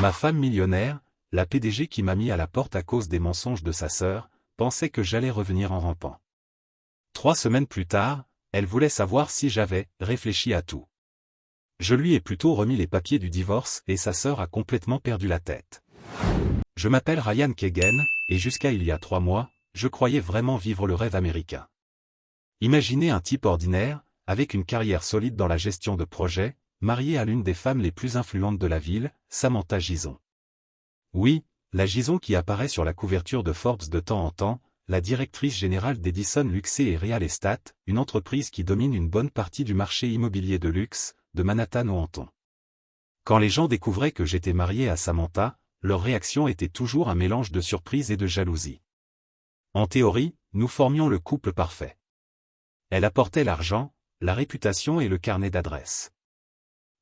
Ma femme millionnaire, la PDG qui m'a mis à la porte à cause des mensonges de sa sœur, pensait que j'allais revenir en rampant. 3 semaines plus tard, elle voulait savoir si j'avais réfléchi à tout. Je lui ai plutôt remis les papiers du divorce et sa sœur a complètement perdu la tête. Je m'appelle Ryan Keegan, et jusqu'à il y a 3 mois, je croyais vraiment vivre le rêve américain. Imaginez un type ordinaire, avec une carrière solide dans la gestion de projets, marié à l'une des femmes les plus influentes de la ville, Samantha Gison. Oui, la Gison qui apparaît sur la couverture de Forbes de temps en temps, la directrice générale d'Edison Luxe et Real Estate, une entreprise qui domine une bonne partie du marché immobilier de luxe, de Manhattan au Hampton. Quand les gens découvraient que j'étais marié à Samantha, leur réaction était toujours un mélange de surprise et de jalousie. En théorie, nous formions le couple parfait. Elle apportait l'argent, la réputation et le carnet d'adresses.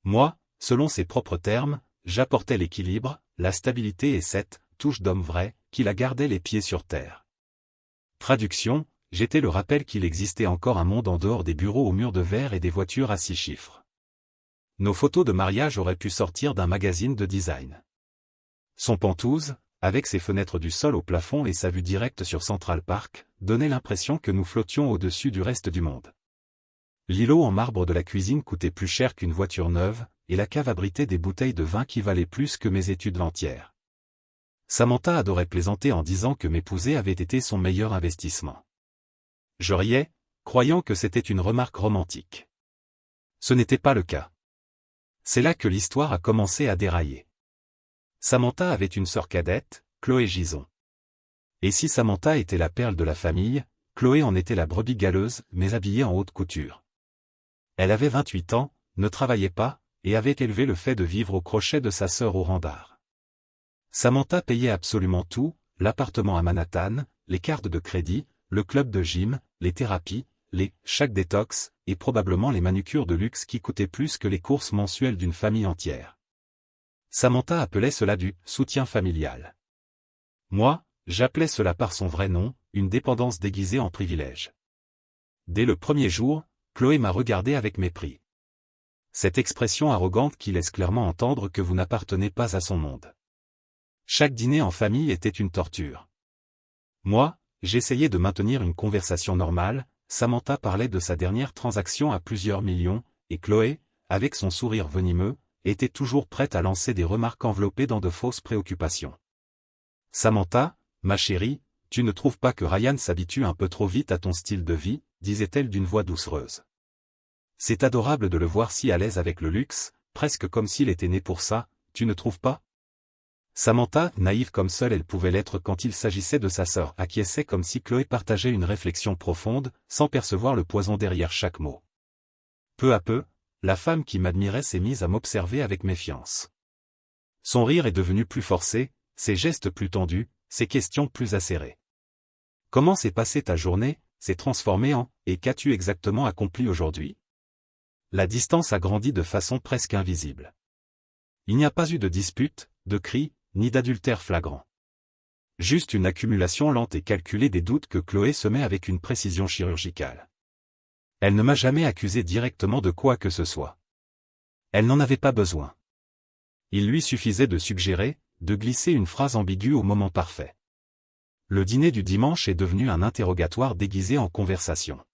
Moi, selon ses propres termes, j'apportais l'équilibre, la stabilité et cette touche d'homme vrai, qui la gardait les pieds sur terre. Traduction, j'étais le rappel qu'il existait encore un monde en dehors des bureaux aux murs de verre et des voitures à 6 chiffres. Nos photos de mariage auraient pu sortir d'un magazine de design. Son penthouse, avec ses fenêtres du sol au plafond et sa vue directe sur Central Park, donnait l'impression que nous flottions au-dessus du reste du monde. L'îlot en marbre de la cuisine coûtait plus cher qu'une voiture neuve, et la cave abritait des bouteilles de vin qui valaient plus que mes études entières. Samantha adorait plaisanter en disant que m'épouser avait été son meilleur investissement. Je riais, croyant que c'était une remarque romantique. Ce n'était pas le cas. C'est là que l'histoire a commencé à dérailler. Samantha avait une sœur cadette, Chloé Gison. Et si Samantha était la perle de la famille, Chloé en était la brebis galeuse, mais habillée en haute couture. Elle avait 28 ans, ne travaillait pas, et avait élevé le fait de vivre au crochet de sa sœur au rang d'art. Samantha payait absolument tout, l'appartement à Manhattan, les cartes de crédit, le club de gym, les thérapies, chaque détox, et probablement les manucures de luxe qui coûtaient plus que les courses mensuelles d'une famille entière. Samantha appelait cela du soutien familial. Moi, j'appelais cela par son vrai nom, une dépendance déguisée en privilège. Dès le premier jour, Chloé m'a regardé avec mépris. Cette expression arrogante qui laisse clairement entendre que vous n'appartenez pas à son monde. Chaque dîner en famille était une torture. Moi, j'essayais de maintenir une conversation normale, Samantha parlait de sa dernière transaction à plusieurs millions, et Chloé, avec son sourire venimeux, était toujours prête à lancer des remarques enveloppées dans de fausses préoccupations. Samantha, ma chérie, tu ne trouves pas que Ryan s'habitue un peu trop vite à ton style de vie, disait-elle d'une voix doucereuse. C'est adorable de le voir si à l'aise avec le luxe, presque comme s'il était né pour ça, tu ne trouves pas? Samantha, naïve comme seule elle pouvait l'être quand il s'agissait de sa sœur, acquiesçait comme si Chloé partageait une réflexion profonde, sans percevoir le poison derrière chaque mot. Peu à peu, la femme qui m'admirait s'est mise à m'observer avec méfiance. Son rire est devenu plus forcé, ses gestes plus tendus, ses questions plus acérées. Comment s'est passée ta journée, s'est transformée en « et qu'as-tu exactement accompli aujourd'hui ?» La distance a grandi de façon presque invisible. Il n'y a pas eu de dispute, de cris, ni d'adultère flagrant. Juste une accumulation lente et calculée des doutes que Chloé semait avec une précision chirurgicale. Elle ne m'a jamais accusé directement de quoi que ce soit. Elle n'en avait pas besoin. Il lui suffisait de suggérer, de glisser une phrase ambiguë au moment parfait. Le dîner du dimanche est devenu un interrogatoire déguisé en conversation.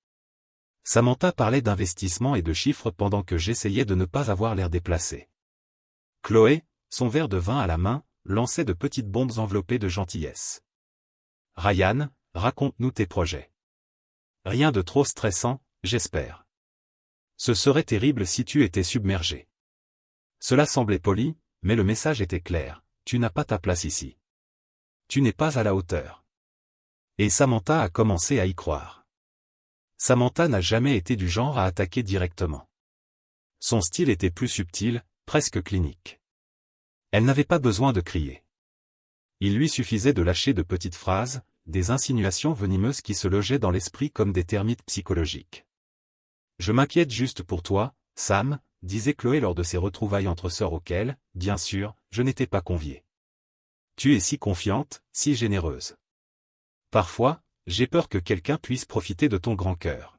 Samantha parlait d'investissement et de chiffres pendant que j'essayais de ne pas avoir l'air déplacé. Chloé, son verre de vin à la main, lançait de petites bombes enveloppées de gentillesse. Ryan, raconte-nous tes projets. Rien de trop stressant, j'espère. Ce serait terrible si tu étais submergé. Cela semblait poli, mais le message était clair, tu n'as pas ta place ici. Tu n'es pas à la hauteur. Et Samantha a commencé à y croire. Samantha n'a jamais été du genre à attaquer directement. Son style était plus subtil, presque clinique. Elle n'avait pas besoin de crier. Il lui suffisait de lâcher de petites phrases, des insinuations venimeuses qui se logeaient dans l'esprit comme des termites psychologiques. Je m'inquiète juste pour toi, Sam, disait Chloé lors de ses retrouvailles entre sœurs auxquelles, bien sûr, je n'étais pas convié. Tu es si confiante, si généreuse. Parfois, j'ai peur que quelqu'un puisse profiter de ton grand cœur.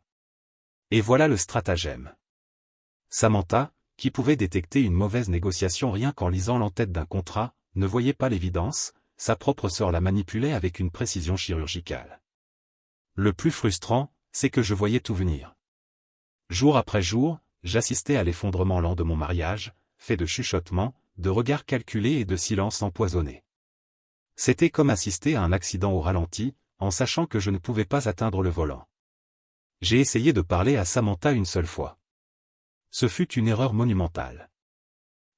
Et voilà le stratagème. Samantha, qui pouvait détecter une mauvaise négociation rien qu'en lisant l'entête d'un contrat, ne voyait pas l'évidence, sa propre sœur la manipulait avec une précision chirurgicale. Le plus frustrant, c'est que je voyais tout venir. Jour après jour, j'assistais à l'effondrement lent de mon mariage, fait de chuchotements, de regards calculés et de silences empoisonnés. C'était comme assister à un accident au ralenti, en sachant que je ne pouvais pas atteindre le volant. J'ai essayé de parler à Samantha une seule fois. Ce fut une erreur monumentale.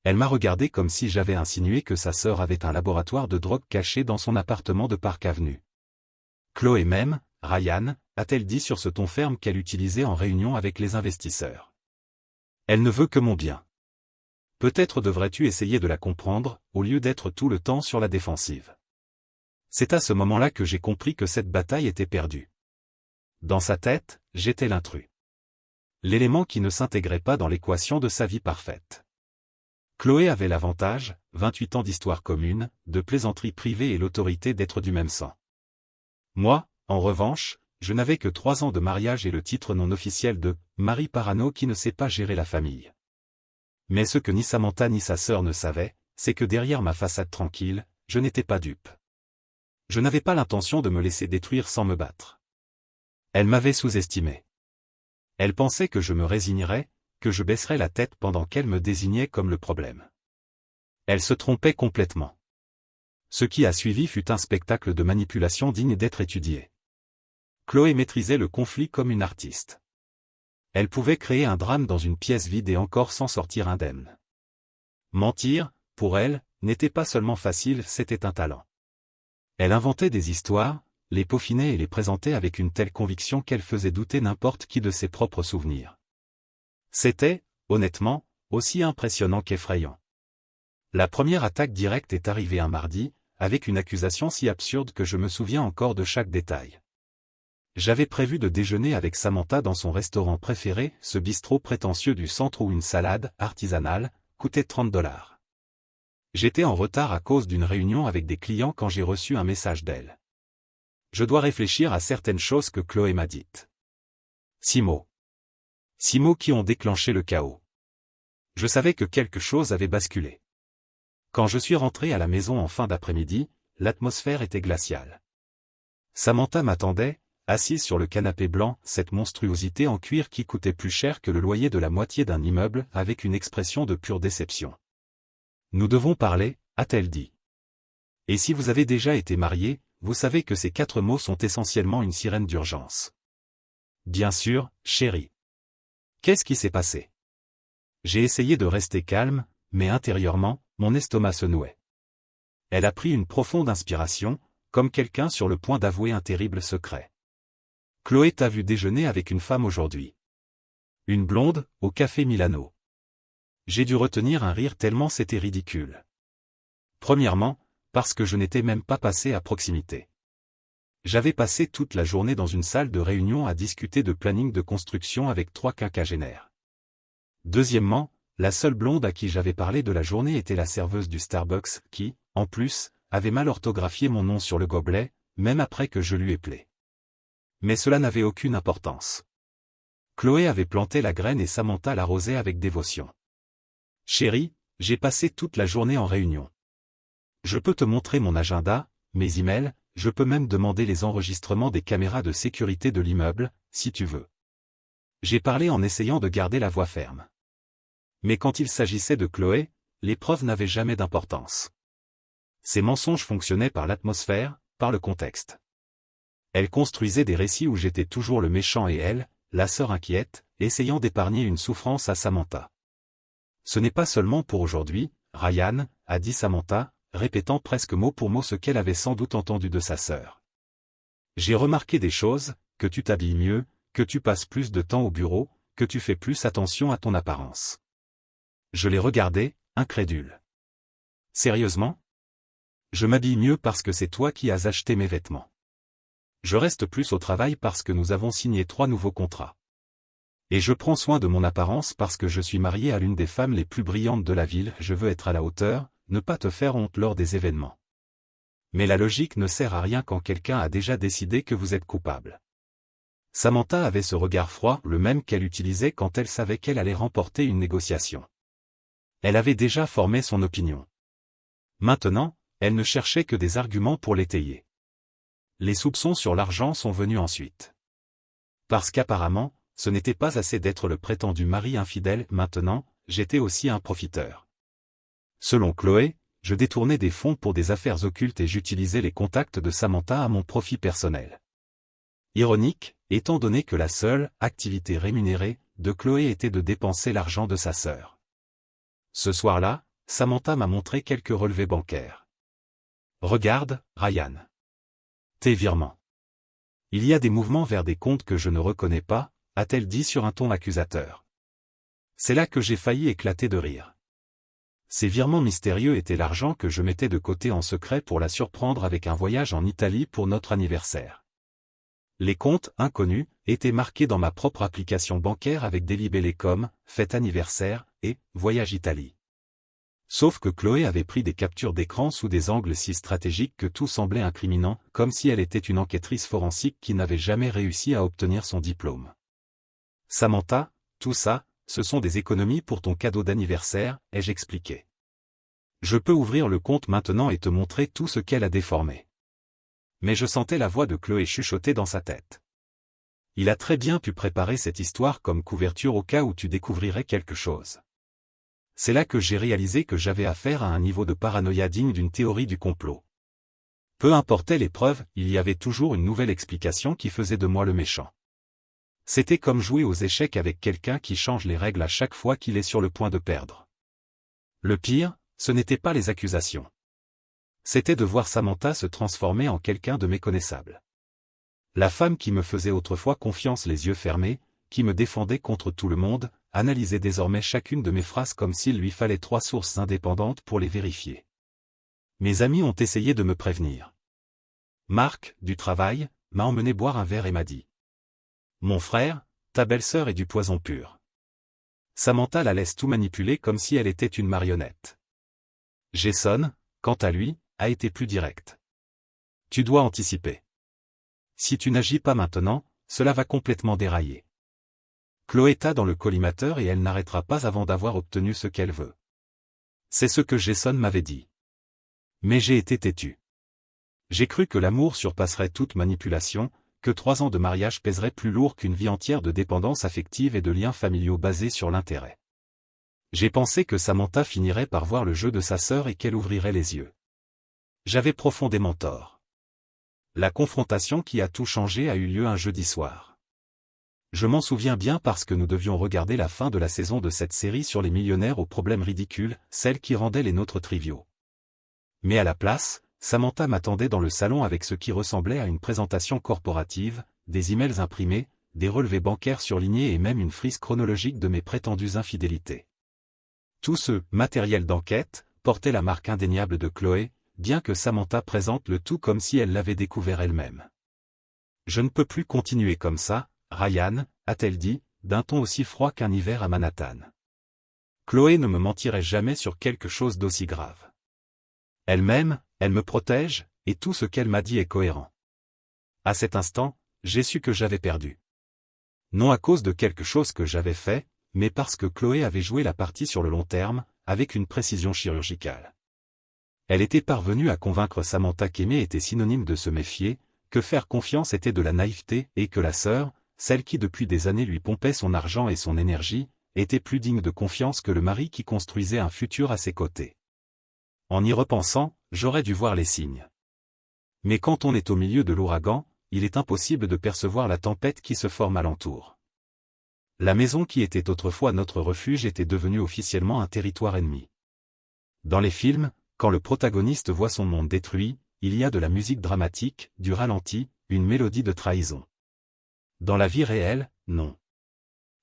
Elle m'a regardé comme si j'avais insinué que sa sœur avait un laboratoire de drogue caché dans son appartement de Park Avenue. Chloé même, Ryan, a-t-elle dit sur ce ton ferme qu'elle utilisait en réunion avec les investisseurs. Elle ne veut que mon bien. Peut-être devrais-tu essayer de la comprendre, au lieu d'être tout le temps sur la défensive. C'est à ce moment-là que j'ai compris que cette bataille était perdue. Dans sa tête, j'étais l'intrus. L'élément qui ne s'intégrait pas dans l'équation de sa vie parfaite. Chloé avait l'avantage, 28 ans d'histoire commune, de plaisanterie privée et l'autorité d'être du même sang. Moi, en revanche, je n'avais que 3 ans de mariage et le titre non officiel de « mari parano qui ne sait pas gérer la famille ». Mais ce que ni Samantha ni sa sœur ne savaient, c'est que derrière ma façade tranquille, je n'étais pas dupe. Je n'avais pas l'intention de me laisser détruire sans me battre. Elle m'avait sous-estimé. Elle pensait que je me résignerais, que je baisserais la tête pendant qu'elle me désignait comme le problème. Elle se trompait complètement. Ce qui a suivi fut un spectacle de manipulation digne d'être étudié. Chloé maîtrisait le conflit comme une artiste. Elle pouvait créer un drame dans une pièce vide et encore s'en sortir indemne. Mentir, pour elle, n'était pas seulement facile, c'était un talent. Elle inventait des histoires, les peaufinait et les présentait avec une telle conviction qu'elle faisait douter n'importe qui de ses propres souvenirs. C'était, honnêtement, aussi impressionnant qu'effrayant. La première attaque directe est arrivée un mardi, avec une accusation si absurde que je me souviens encore de chaque détail. J'avais prévu de déjeuner avec Samantha dans son restaurant préféré, ce bistrot prétentieux du centre où une salade, artisanale, coûtait $30. J'étais en retard à cause d'une réunion avec des clients quand j'ai reçu un message d'elle. Je dois réfléchir à certaines choses que Chloé m'a dites. 6 mots. 6 mots qui ont déclenché le chaos. Je savais que quelque chose avait basculé. Quand je suis rentré à la maison en fin d'après-midi, l'atmosphère était glaciale. Samantha m'attendait, assise sur le canapé blanc, cette monstruosité en cuir qui coûtait plus cher que le loyer de la moitié d'un immeuble, avec une expression de pure déception. « Nous devons parler », a-t-elle dit. Et si vous avez déjà été marié, vous savez que ces 4 mots sont essentiellement une sirène d'urgence. Bien sûr, chérie. Qu'est-ce qui s'est passé? J'ai essayé de rester calme, mais intérieurement, mon estomac se nouait. Elle a pris une profonde inspiration, comme quelqu'un sur le point d'avouer un terrible secret. Chloé t'a vu déjeuner avec une femme aujourd'hui. Une blonde, au café Milano. J'ai dû retenir un rire tellement c'était ridicule. Premièrement, parce que je n'étais même pas passé à proximité. J'avais passé toute la journée dans une salle de réunion à discuter de planning de construction avec 3 quinquagénaires. Deuxièmement, la seule blonde à qui j'avais parlé de la journée était la serveuse du Starbucks qui, en plus, avait mal orthographié mon nom sur le gobelet, même après que je lui ai plaidé. Mais cela n'avait aucune importance. Chloé avait planté la graine et Samantha l'arrosait avec dévotion. Chérie, j'ai passé toute la journée en réunion. Je peux te montrer mon agenda, mes emails, je peux même demander les enregistrements des caméras de sécurité de l'immeuble, si tu veux. J'ai parlé en essayant de garder la voix ferme. Mais quand il s'agissait de Chloé, les preuves n'avaient jamais d'importance. Ces mensonges fonctionnaient par l'atmosphère, par le contexte. Elle construisait des récits où j'étais toujours le méchant et elle, la sœur inquiète, essayant d'épargner une souffrance à Samantha. Ce n'est pas seulement pour aujourd'hui, Ryan, a dit Samantha, répétant presque mot pour mot ce qu'elle avait sans doute entendu de sa sœur. J'ai remarqué des choses, que tu t'habilles mieux, que tu passes plus de temps au bureau, que tu fais plus attention à ton apparence. Je l'ai regardé, incrédule. Sérieusement? Je m'habille mieux parce que c'est toi qui as acheté mes vêtements. Je reste plus au travail parce que nous avons signé 3 nouveaux contrats. Et je prends soin de mon apparence parce que je suis marié à l'une des femmes les plus brillantes de la ville, je veux être à la hauteur, ne pas te faire honte lors des événements. Mais la logique ne sert à rien quand quelqu'un a déjà décidé que vous êtes coupable. Samantha avait ce regard froid, le même qu'elle utilisait quand elle savait qu'elle allait remporter une négociation. Elle avait déjà formé son opinion. Maintenant, elle ne cherchait que des arguments pour l'étayer. Les soupçons sur l'argent sont venus ensuite. Parce qu'apparemment, ce n'était pas assez d'être le prétendu mari infidèle, maintenant, j'étais aussi un profiteur. Selon Chloé, je détournais des fonds pour des affaires occultes et j'utilisais les contacts de Samantha à mon profit personnel. Ironique, étant donné que la seule activité rémunérée de Chloé était de dépenser l'argent de sa sœur. Ce soir-là, Samantha m'a montré quelques relevés bancaires. Regarde, Ryan. Tes virements. Il y a des mouvements vers des comptes que je ne reconnais pas, a-t-elle dit sur un ton accusateur. C'est là que j'ai failli éclater de rire. Ces virements mystérieux étaient l'argent que je mettais de côté en secret pour la surprendre avec un voyage en Italie pour notre anniversaire. Les comptes inconnus étaient marqués dans ma propre application bancaire avec des libellés comme « Fête anniversaire » et « Voyage Italie ». Sauf que Chloé avait pris des captures d'écran sous des angles si stratégiques que tout semblait incriminant, comme si elle était une enquêtrice forensique qui n'avait jamais réussi à obtenir son diplôme. Samantha, tout ça, ce sont des économies pour ton cadeau d'anniversaire, ai-je expliqué. Je peux ouvrir le compte maintenant et te montrer tout ce qu'elle a déformé. Mais je sentais la voix de Chloé chuchoter dans sa tête. Il a très bien pu préparer cette histoire comme couverture au cas où tu découvrirais quelque chose. C'est là que j'ai réalisé que j'avais affaire à un niveau de paranoïa digne d'une théorie du complot. Peu importaient les preuves, il y avait toujours une nouvelle explication qui faisait de moi le méchant. C'était comme jouer aux échecs avec quelqu'un qui change les règles à chaque fois qu'il est sur le point de perdre. Le pire, ce n'était pas les accusations. C'était de voir Samantha se transformer en quelqu'un de méconnaissable. La femme qui me faisait autrefois confiance les yeux fermés, qui me défendait contre tout le monde, analysait désormais chacune de mes phrases comme s'il lui fallait 3 sources indépendantes pour les vérifier. Mes amis ont essayé de me prévenir. Marc, du travail, m'a emmené boire un verre et m'a dit « Mon frère, ta belle-sœur est du poison pur. » Samantha la laisse tout manipuler comme si elle était une marionnette. Jason, quant à lui, a été plus direct. Tu dois anticiper. Si tu n'agis pas maintenant, cela va complètement dérailler. Chloé t'a dans le collimateur et elle n'arrêtera pas avant d'avoir obtenu ce qu'elle veut. C'est ce que Jason m'avait dit. Mais j'ai été têtu. J'ai cru que l'amour surpasserait toute manipulation, que 3 ans de mariage pèseraient plus lourd qu'une vie entière de dépendance affective et de liens familiaux basés sur l'intérêt. J'ai pensé que Samantha finirait par voir le jeu de sa sœur et qu'elle ouvrirait les yeux. J'avais profondément tort. La confrontation qui a tout changé a eu lieu un jeudi soir. Je m'en souviens bien parce que nous devions regarder la fin de la saison de cette série sur les millionnaires aux problèmes ridicules, celle qui rendait les nôtres triviaux. Mais à la place, Samantha m'attendait dans le salon avec ce qui ressemblait à une présentation corporative, des emails imprimés, des relevés bancaires surlignés et même une frise chronologique de mes prétendues infidélités. Tout ce matériel d'enquête portait la marque indéniable de Chloé, bien que Samantha présente le tout comme si elle l'avait découvert elle-même. Je ne peux plus continuer comme ça, Ryan, a-t-elle dit, d'un ton aussi froid qu'un hiver à Manhattan. Chloé ne me mentirait jamais sur quelque chose d'aussi grave. Elle m'aime, elle me protège, et tout ce qu'elle m'a dit est cohérent. À cet instant, j'ai su que j'avais perdu. Non à cause de quelque chose que j'avais fait, mais parce que Chloé avait joué la partie sur le long terme, avec une précision chirurgicale. Elle était parvenue à convaincre Samantha qu'aimer était synonyme de se méfier, que faire confiance était de la naïveté et que la sœur, celle qui depuis des années lui pompait son argent et son énergie, était plus digne de confiance que le mari qui construisait un futur à ses côtés. En y repensant, j'aurais dû voir les signes. Mais quand on est au milieu de l'ouragan, il est impossible de percevoir la tempête qui se forme alentour. La maison qui était autrefois notre refuge était devenue officiellement un territoire ennemi. Dans les films, quand le protagoniste voit son monde détruit, il y a de la musique dramatique, du ralenti, une mélodie de trahison. Dans la vie réelle, non.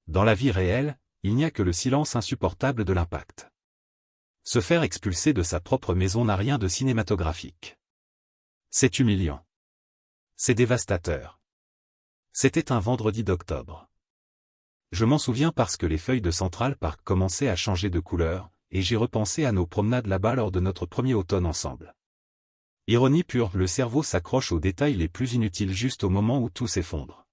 Dans la vie réelle, il n'y a que le silence insupportable de l'impact. Se faire expulser de sa propre maison n'a rien de cinématographique. C'est humiliant. C'est dévastateur. C'était un vendredi d'octobre. Je m'en souviens parce que les feuilles de Central Park commençaient à changer de couleur, et j'ai repensé à nos promenades là-bas lors de notre premier automne ensemble. Ironie pure, le cerveau s'accroche aux détails les plus inutiles juste au moment où tout s'effondre.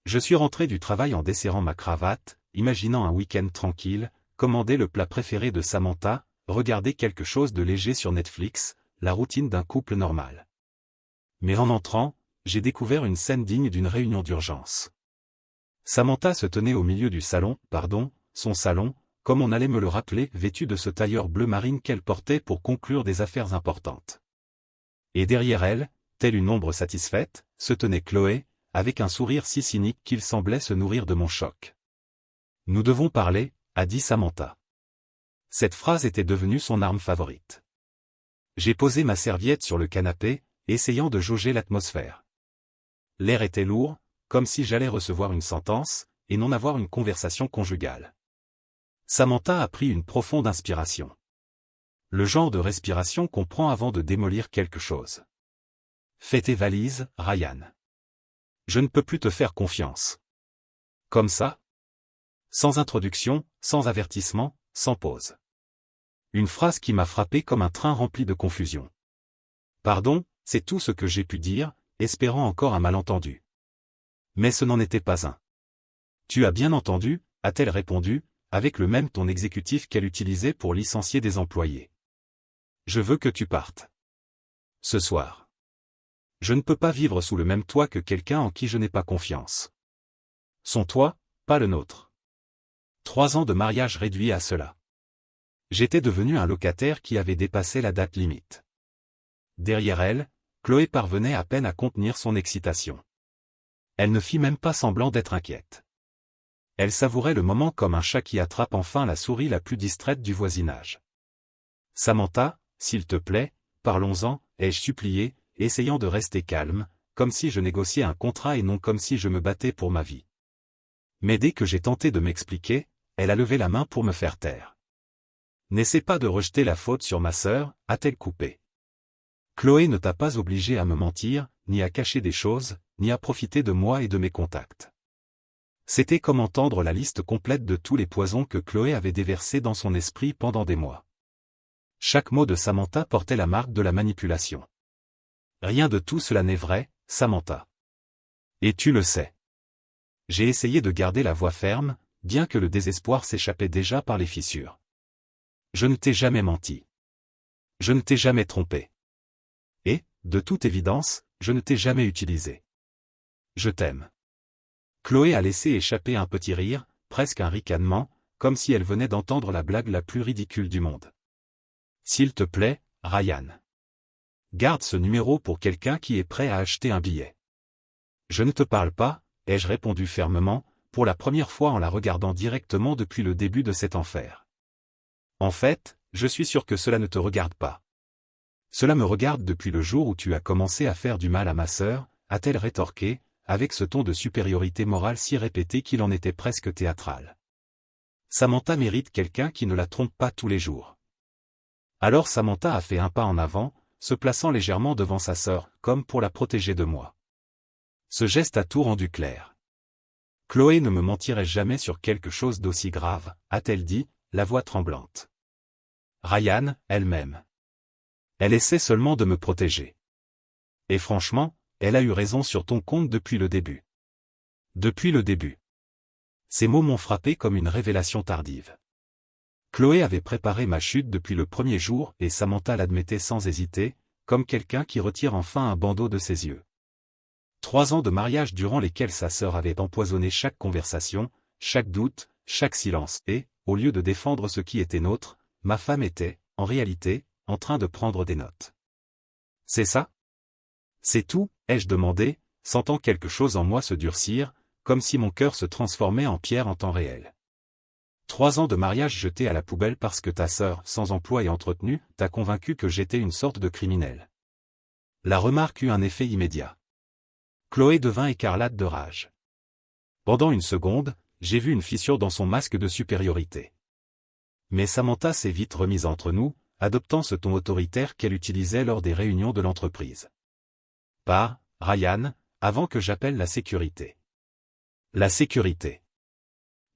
Je suis rentré du travail en desserrant ma cravate, imaginant un week-end tranquille, commander le plat préféré de Samantha, regarder quelque chose de léger sur Netflix, la routine d'un couple normal. Mais en entrant, j'ai découvert une scène digne d'une réunion d'urgence. Samantha se tenait au milieu du salon, son salon, comme on allait me le rappeler, vêtue de ce tailleur bleu marine qu'elle portait pour conclure des affaires importantes. Et derrière elle, telle une ombre satisfaite, se tenait Chloé, avec un sourire si cynique qu'il semblait se nourrir de mon choc. « Nous devons parler », a dit Samantha. Cette phrase était devenue son arme favorite. J'ai posé ma serviette sur le canapé, essayant de jauger l'atmosphère. L'air était lourd, comme si j'allais recevoir une sentence, et non avoir une conversation conjugale. Samantha a pris une profonde inspiration. Le genre de respiration qu'on prend avant de démolir quelque chose. Fais tes valises, Ryan. Je ne peux plus te faire confiance. Comme ça? Sans introduction, sans avertissement, sans pause. Une phrase qui m'a frappé comme un train rempli de confusion. Pardon, c'est tout ce que j'ai pu dire, espérant encore un malentendu. Mais ce n'en était pas un. Tu as bien entendu, a-t-elle répondu, avec le même ton exécutif qu'elle utilisait pour licencier des employés. Je veux que tu partes. Ce soir. Je ne peux pas vivre sous le même toit que quelqu'un en qui je n'ai pas confiance. Son toit, pas le nôtre. 3 ans de mariage réduits à cela. J'étais devenu un locataire qui avait dépassé la date limite. Derrière elle, Chloé parvenait à peine à contenir son excitation. Elle ne fit même pas semblant d'être inquiète. Elle savourait le moment comme un chat qui attrape enfin la souris la plus distraite du voisinage. « Samantha, s'il te plaît, parlons-en », ai-je supplié, essayant de rester calme, comme si je négociais un contrat et non comme si je me battais pour ma vie. Mais dès que j'ai tenté de m'expliquer, elle a levé la main pour me faire taire. « N'essaie pas de rejeter la faute sur ma sœur », a-t-elle coupé. « Chloé ne t'a pas obligé à me mentir, ni à cacher des choses, ni à profiter de moi et de mes contacts. » C'était comme entendre la liste complète de tous les poisons que Chloé avait déversés dans son esprit pendant des mois. Chaque mot de Samantha portait la marque de la manipulation. Rien de tout cela n'est vrai, Samantha. Et tu le sais. J'ai essayé de garder la voix ferme, bien que le désespoir s'échappait déjà par les fissures. Je ne t'ai jamais menti. Je ne t'ai jamais trompé. Et, de toute évidence, je ne t'ai jamais utilisé. Je t'aime. Chloé a laissé échapper un petit rire, presque un ricanement, comme si elle venait d'entendre la blague la plus ridicule du monde. S'il te plaît, Ryan. Garde ce numéro pour quelqu'un qui est prêt à acheter un billet. Je ne te parle pas, ai-je répondu fermement, pour la première fois en la regardant directement depuis le début de cet enfer. En fait, je suis sûr que cela ne te regarde pas. Cela me regarde depuis le jour où tu as commencé à faire du mal à ma sœur, a-t-elle rétorqué, avec ce ton de supériorité morale si répété qu'il en était presque théâtral. Samantha mérite quelqu'un qui ne la trompe pas tous les jours. Alors Samantha a fait un pas en avant, se plaçant légèrement devant sa sœur, comme pour la protéger de moi. Ce geste a tout rendu clair. Chloé ne me mentirait jamais sur quelque chose d'aussi grave, a-t-elle dit, la voix tremblante. Ryan, elle-même. Elle essaie seulement de me protéger. Et franchement, elle a eu raison sur ton compte depuis le début. Depuis le début. Ces mots m'ont frappé comme une révélation tardive. Chloé avait préparé ma chute depuis le premier jour et Samantha l'admettait sans hésiter, comme quelqu'un qui retire enfin un bandeau de ses yeux. 3 ans de mariage durant lesquels sa sœur avait empoisonné chaque conversation, chaque doute, chaque silence et, au lieu de défendre ce qui était nôtre, ma femme était, en réalité, en train de prendre des notes. C'est ça? C'est tout, ai-je demandé, sentant quelque chose en moi se durcir, comme si mon cœur se transformait en pierre en temps réel. 3 ans de mariage jetés à la poubelle parce que ta sœur, sans emploi et entretenue, t'a convaincu que j'étais une sorte de criminel. La remarque eut un effet immédiat. Chloé devint écarlate de rage. Pendant une seconde, j'ai vu une fissure dans son masque de supériorité. Mais Samantha s'est vite remise entre nous, adoptant ce ton autoritaire qu'elle utilisait lors des réunions de l'entreprise. Pas, Ryan, avant que j'appelle la sécurité. La sécurité.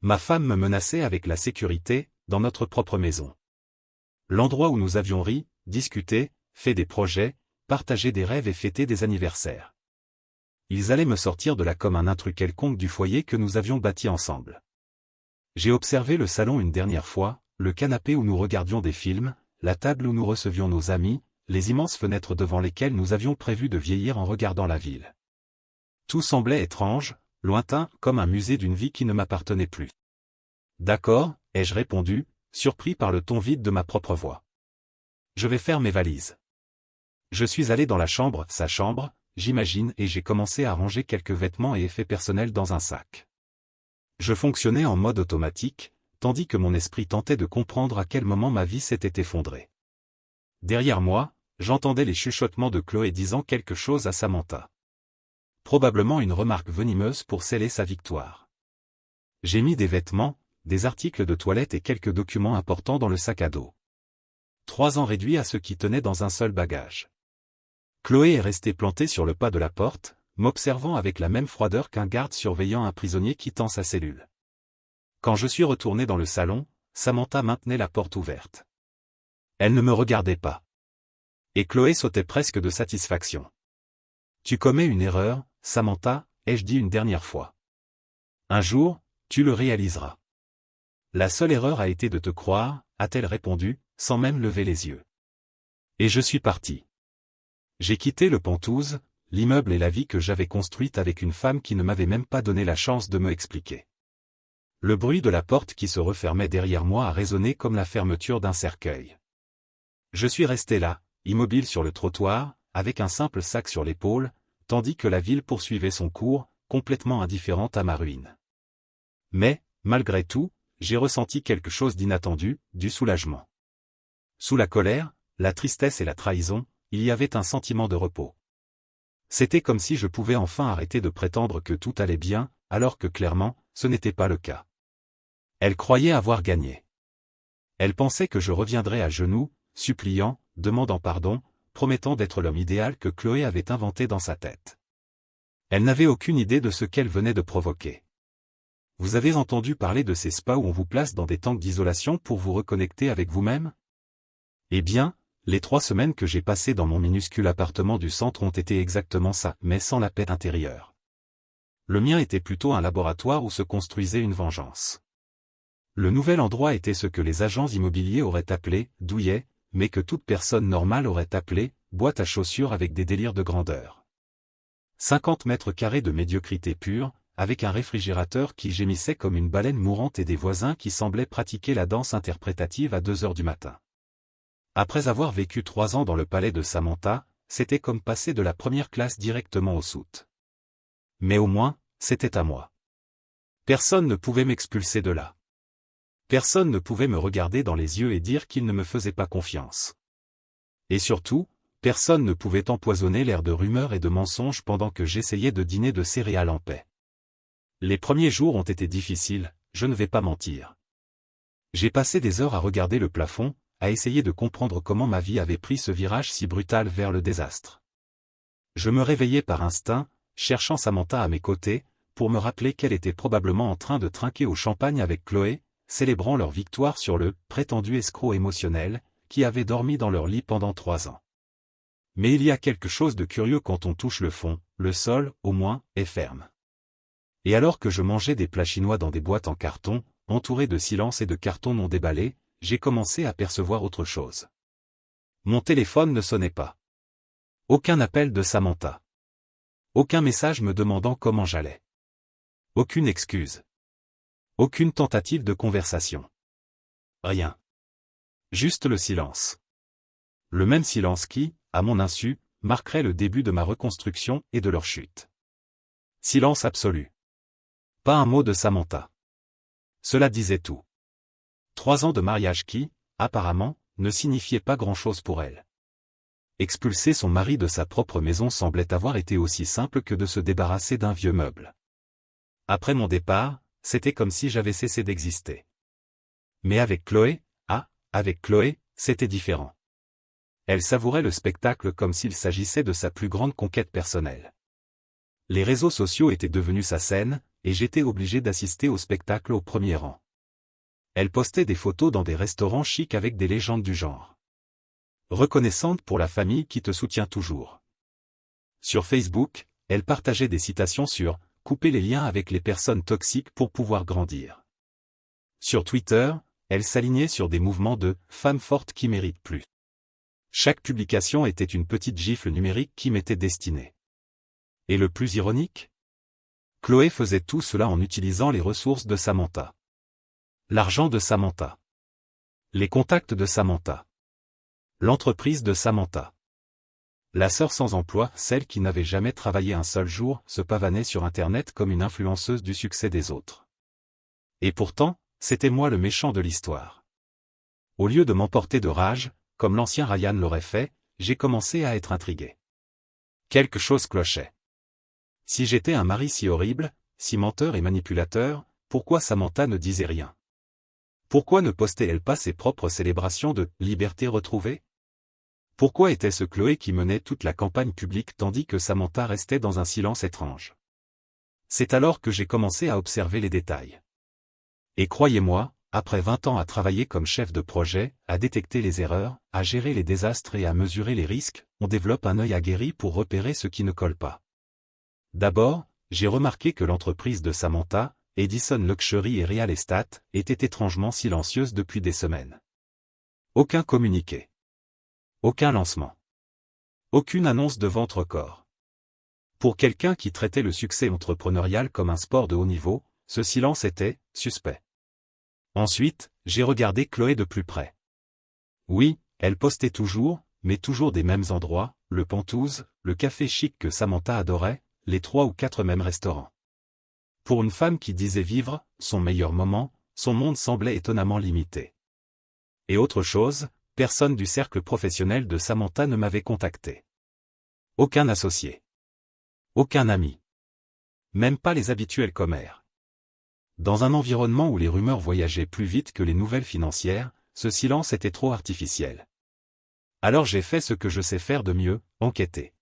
Ma femme me menaçait avec la sécurité, dans notre propre maison. L'endroit où nous avions ri, discuté, fait des projets, partagé des rêves et fêté des anniversaires. Ils allaient me sortir de là comme un intrus quelconque du foyer que nous avions bâti ensemble. J'ai observé le salon une dernière fois, le canapé où nous regardions des films, la table où nous recevions nos amis, les immenses fenêtres devant lesquelles nous avions prévu de vieillir en regardant la ville. Tout semblait étrange, lointain, comme un musée d'une vie qui ne m'appartenait plus. D'accord, ai-je répondu, surpris par le ton vide de ma propre voix. Je vais faire mes valises. Je suis allé dans la chambre, sa chambre, j'imagine, et j'ai commencé à ranger quelques vêtements et effets personnels dans un sac. Je fonctionnais en mode automatique, tandis que mon esprit tentait de comprendre à quel moment ma vie s'était effondrée. Derrière moi, j'entendais les chuchotements de Chloé disant quelque chose à Samantha. Probablement une remarque venimeuse pour sceller sa victoire. J'ai mis des vêtements, des articles de toilette et quelques documents importants dans le sac à dos. 3 ans réduits à ce qui tenait dans un seul bagage. Chloé est restée plantée sur le pas de la porte, m'observant avec la même froideur qu'un garde surveillant un prisonnier quittant sa cellule. Quand je suis retourné dans le salon, Samantha maintenait la porte ouverte. Elle ne me regardait pas. Et Chloé sautait presque de satisfaction. « Tu commets une erreur, Samantha, ai-je dit une dernière fois. Un jour, tu le réaliseras. » La seule erreur a été de te croire, a-t-elle répondu, sans même lever les yeux. Et je suis parti. J'ai quitté le Penthouse, l'immeuble et la vie que j'avais construite avec une femme qui ne m'avait même pas donné la chance de me expliquer. Le bruit de la porte qui se refermait derrière moi a résonné comme la fermeture d'un cercueil. Je suis resté là, immobile sur le trottoir, avec un simple sac sur l'épaule, tandis que la ville poursuivait son cours, complètement indifférente à ma ruine. Mais, malgré tout, j'ai ressenti quelque chose d'inattendu, du soulagement. Sous la colère, la tristesse et la trahison, il y avait un sentiment de repos. C'était comme si je pouvais enfin arrêter de prétendre que tout allait bien, alors que clairement, ce n'était pas le cas. Elle croyait avoir gagné. Elle pensait que je reviendrais à genoux, suppliant, demandant pardon, promettant d'être l'homme idéal que Chloé avait inventé dans sa tête. Elle n'avait aucune idée de ce qu'elle venait de provoquer. Vous avez entendu parler de ces spas où on vous place dans des tanks d'isolation pour vous reconnecter avec vous-même? Eh bien, les 3 semaines que j'ai passées dans mon minuscule appartement du centre ont été exactement ça, mais sans la paix intérieure. Le mien était plutôt un laboratoire où se construisait une vengeance. Le nouvel endroit était ce que les agents immobiliers auraient appelé « douillet », mais que toute personne normale aurait appelé « boîte à chaussures avec des délires de grandeur ». 50 mètres carrés de médiocrité pure, avec un réfrigérateur qui gémissait comme une baleine mourante et des voisins qui semblaient pratiquer la danse interprétative à 2 heures du matin. Après avoir vécu 3 ans dans le palais de Samantha, c'était comme passer de la première classe directement au soute. Mais au moins, c'était à moi. Personne ne pouvait m'expulser de là. Personne ne pouvait me regarder dans les yeux et dire qu'il ne me faisait pas confiance. Et surtout, personne ne pouvait empoisonner l'air de rumeurs et de mensonges pendant que j'essayais de dîner de céréales en paix. Les premiers jours ont été difficiles, je ne vais pas mentir. J'ai passé des heures à regarder le plafond, à essayer de comprendre comment ma vie avait pris ce virage si brutal vers le désastre. Je me réveillais par instinct, cherchant Samantha à mes côtés, pour me rappeler qu'elle était probablement en train de trinquer au champagne avec Chloé, célébrant leur victoire sur le prétendu escroc émotionnel, qui avait dormi dans leur lit pendant 3 ans. Mais il y a quelque chose de curieux quand on touche le fond, le sol, au moins, est ferme. Et alors que je mangeais des plats chinois dans des boîtes en carton, entourés de silence et de cartons non déballés, j'ai commencé à percevoir autre chose. Mon téléphone ne sonnait pas. Aucun appel de Samantha. Aucun message me demandant comment j'allais. Aucune excuse. Aucune tentative de conversation. Rien. Juste le silence. Le même silence qui, à mon insu, marquerait le début de ma reconstruction et de leur chute. Silence absolu. Pas un mot de Samantha. Cela disait tout. 3 ans de mariage qui, apparemment, ne signifiaient pas grand-chose pour elle. Expulser son mari de sa propre maison semblait avoir été aussi simple que de se débarrasser d'un vieux meuble. Après mon départ, c'était comme si j'avais cessé d'exister. Mais avec Chloé, c'était différent. Elle savourait le spectacle comme s'il s'agissait de sa plus grande conquête personnelle. Les réseaux sociaux étaient devenus sa scène, et j'étais obligé d'assister au spectacle au premier rang. Elle postait des photos dans des restaurants chics avec des légendes du genre. Reconnaissante pour la famille qui te soutient toujours. Sur Facebook, elle partageait des citations sur « couper les liens avec les personnes toxiques pour pouvoir grandir ». Sur Twitter, elle s'alignait sur des mouvements de « femmes fortes qui méritent plus ». Chaque publication était une petite gifle numérique qui m'était destinée. Et le plus ironique? Chloé faisait tout cela en utilisant les ressources de Samantha. L'argent de Samantha. Les contacts de Samantha. L'entreprise de Samantha. La sœur sans emploi, celle qui n'avait jamais travaillé un seul jour, se pavanait sur Internet comme une influenceuse du succès des autres. Et pourtant, c'était moi le méchant de l'histoire. Au lieu de m'emporter de rage, comme l'ancien Ryan l'aurait fait, j'ai commencé à être intrigué. Quelque chose clochait. Si j'étais un mari si horrible, si menteur et manipulateur, pourquoi Samantha ne disait rien? Pourquoi ne postait-elle pas ses propres célébrations de « liberté retrouvée » ? Pourquoi était-ce Chloé qui menait toute la campagne publique tandis que Samantha restait dans un silence étrange? C'est alors que j'ai commencé à observer les détails. Et croyez-moi, après 20 ans à travailler comme chef de projet, à détecter les erreurs, à gérer les désastres et à mesurer les risques, on développe un œil aguerri pour repérer ce qui ne colle pas. D'abord, j'ai remarqué que l'entreprise de Samantha, Edison Luxury et Real Estate, était étrangement silencieuse depuis des semaines. Aucun communiqué. Aucun lancement. Aucune annonce de vente record. Pour quelqu'un qui traitait le succès entrepreneurial comme un sport de haut niveau, ce silence était suspect. Ensuite, j'ai regardé Chloé de plus près. Oui, elle postait toujours, mais toujours des mêmes endroits, le Penthouse, le café chic que Samantha adorait, les 3 ou 4 mêmes restaurants. Pour une femme qui disait vivre son meilleur moment, son monde semblait étonnamment limité. Et autre chose, personne du cercle professionnel de Samantha ne m'avait contacté. Aucun associé. Aucun ami. Même pas les habituels commères. Dans un environnement où les rumeurs voyageaient plus vite que les nouvelles financières, ce silence était trop artificiel. Alors j'ai fait ce que je sais faire de mieux, enquêter.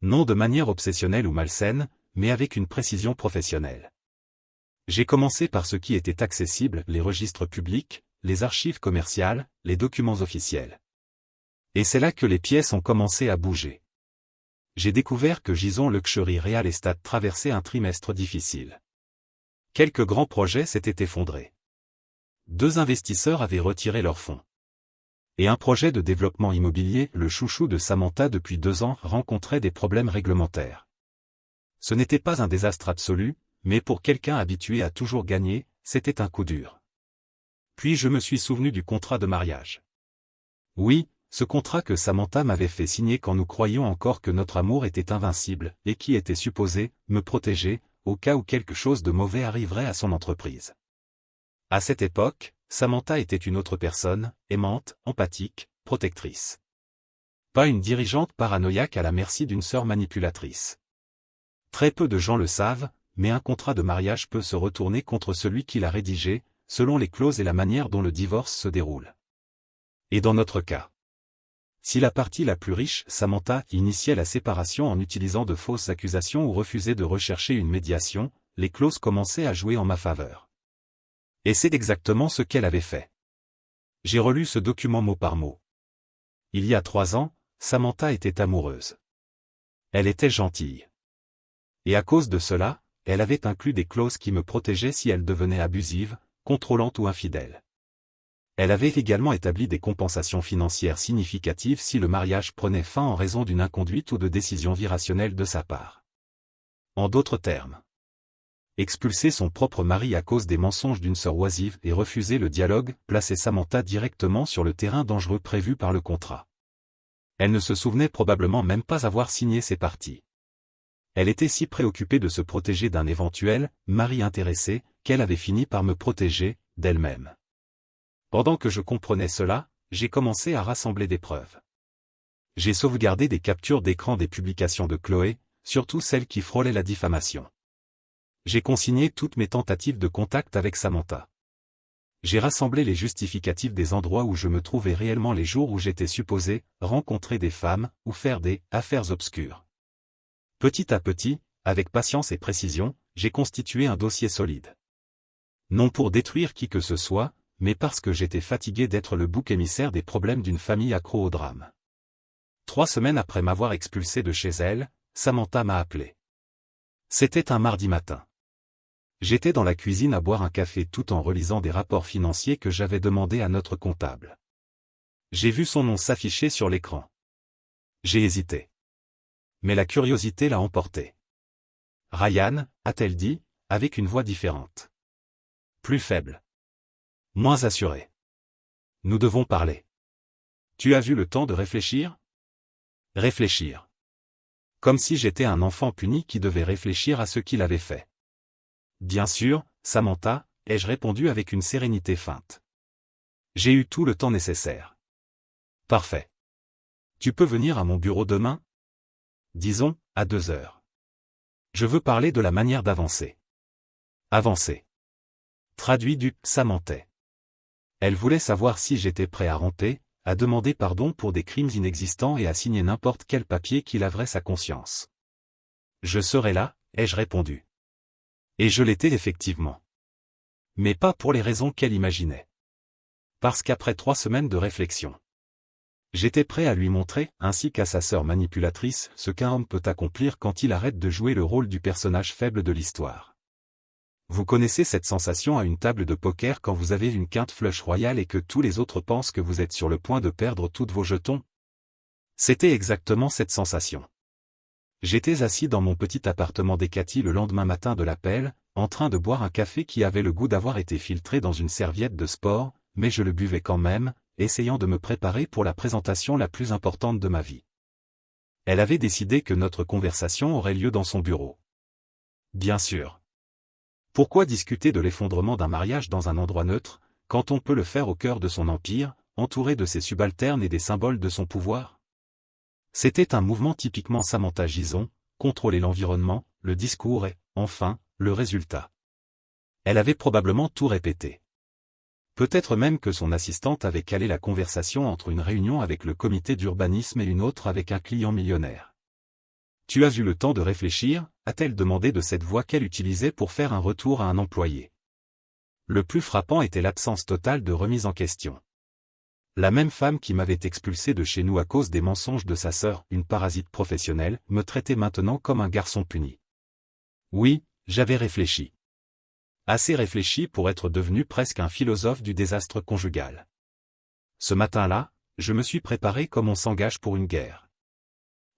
Non de manière obsessionnelle ou malsaine, mais avec une précision professionnelle. J'ai commencé par ce qui était accessible, les registres publics, les archives commerciales, les documents officiels. Et c'est là que les pièces ont commencé à bouger. J'ai découvert que Edison Luxury Real Estate traversait un trimestre difficile. Quelques grands projets s'étaient effondrés. 2 investisseurs avaient retiré leurs fonds. Et un projet de développement immobilier, le chouchou de Samantha depuis 2 ans, rencontrait des problèmes réglementaires. Ce n'était pas un désastre absolu, mais pour quelqu'un habitué à toujours gagner, c'était un coup dur. Puis je me suis souvenu du contrat de mariage. Oui, ce contrat que Samantha m'avait fait signer quand nous croyions encore que notre amour était invincible, et qui était supposé me protéger, au cas où quelque chose de mauvais arriverait à son entreprise. À cette époque, Samantha était une autre personne, aimante, empathique, protectrice. Pas une dirigeante paranoïaque à la merci d'une sœur manipulatrice. Très peu de gens le savent, mais un contrat de mariage peut se retourner contre celui qui l'a rédigé, selon les clauses et la manière dont le divorce se déroule. Et dans notre cas. Si la partie la plus riche, Samantha, initiait la séparation en utilisant de fausses accusations ou refusait de rechercher une médiation, les clauses commençaient à jouer en ma faveur. Et c'est exactement ce qu'elle avait fait. J'ai relu ce document mot par mot. Il y a 3 ans, Samantha était amoureuse. Elle était gentille. Et à cause de cela, elle avait inclus des clauses qui me protégeaient si elle devenait abusive, contrôlante ou infidèle. Elle avait également établi des compensations financières significatives si le mariage prenait fin en raison d'une inconduite ou de décisions irrationnelles de sa part. En d'autres termes, expulser son propre mari à cause des mensonges d'une sœur oisive et refuser le dialogue plaçait Samantha directement sur le terrain dangereux prévu par le contrat. Elle ne se souvenait probablement même pas avoir signé ces parties. Elle était si préoccupée de se protéger d'un éventuel mari intéressé, qu'elle avait fini par me protéger d'elle-même. Pendant que je comprenais cela, j'ai commencé à rassembler des preuves. J'ai sauvegardé des captures d'écran des publications de Chloé, surtout celles qui frôlaient la diffamation. J'ai consigné toutes mes tentatives de contact avec Samantha. J'ai rassemblé les justificatifs des endroits où je me trouvais réellement les jours où j'étais supposé rencontrer des femmes ou faire des affaires obscures. Petit à petit, avec patience et précision, j'ai constitué un dossier solide. Non pour détruire qui que ce soit, mais parce que j'étais fatigué d'être le bouc émissaire des problèmes d'une famille accro au drame. 3 semaines après m'avoir expulsé de chez elle, Samantha m'a appelé. C'était un mardi matin. J'étais dans la cuisine à boire un café tout en relisant des rapports financiers que j'avais demandés à notre comptable. J'ai vu son nom s'afficher sur l'écran. J'ai hésité. Mais la curiosité l'a emporté. Ryan, a-t-elle dit, avec une voix différente. Plus faible. Moins assurée. Nous devons parler. Tu as eu le temps de réfléchir? Réfléchir. Comme si j'étais un enfant puni qui devait réfléchir à ce qu'il avait fait. Bien sûr, Samantha, ai-je répondu avec une sérénité feinte. J'ai eu tout le temps nécessaire. Parfait. Tu peux venir à mon bureau demain? Disons, à 2 heures. Je veux parler de la manière d'avancer. Avancer. Traduit du samantais. Elle voulait savoir si j'étais prêt à ramper, à demander pardon pour des crimes inexistants et à signer n'importe quel papier qui laverait sa conscience. Je serai là, ai-je répondu. Et je l'étais effectivement. Mais pas pour les raisons qu'elle imaginait. Parce qu'après 3 semaines de réflexion, j'étais prêt à lui montrer, ainsi qu'à sa sœur manipulatrice, ce qu'un homme peut accomplir quand il arrête de jouer le rôle du personnage faible de l'histoire. Vous connaissez cette sensation à une table de poker quand vous avez une quinte flush royale et que tous les autres pensent que vous êtes sur le point de perdre tous vos jetons? C'était exactement cette sensation. J'étais assis dans mon petit appartement d'Ecati le lendemain matin de l'appel, en train de boire un café qui avait le goût d'avoir été filtré dans une serviette de sport, mais je le buvais quand même, essayant de me préparer pour la présentation la plus importante de ma vie. Elle avait décidé que notre conversation aurait lieu dans son bureau. Bien sûr. Pourquoi discuter de l'effondrement d'un mariage dans un endroit neutre, quand on peut le faire au cœur de son empire, entouré de ses subalternes et des symboles de son pouvoir? C'était un mouvement typiquement Samantha Gison, contrôler l'environnement, le discours et, enfin, le résultat. Elle avait probablement tout répété. Peut-être même que son assistante avait calé la conversation entre une réunion avec le comité d'urbanisme et une autre avec un client millionnaire. « Tu as eu le temps de réfléchir ?» a-t-elle demandé de cette voix qu'elle utilisait pour faire un retour à un employé. Le plus frappant était l'absence totale de remise en question. La même femme qui m'avait expulsé de chez nous à cause des mensonges de sa sœur, une parasite professionnelle, me traitait maintenant comme un garçon puni. Oui, j'avais réfléchi. Assez réfléchi pour être devenu presque un philosophe du désastre conjugal. Ce matin-là, je me suis préparé comme on s'engage pour une guerre.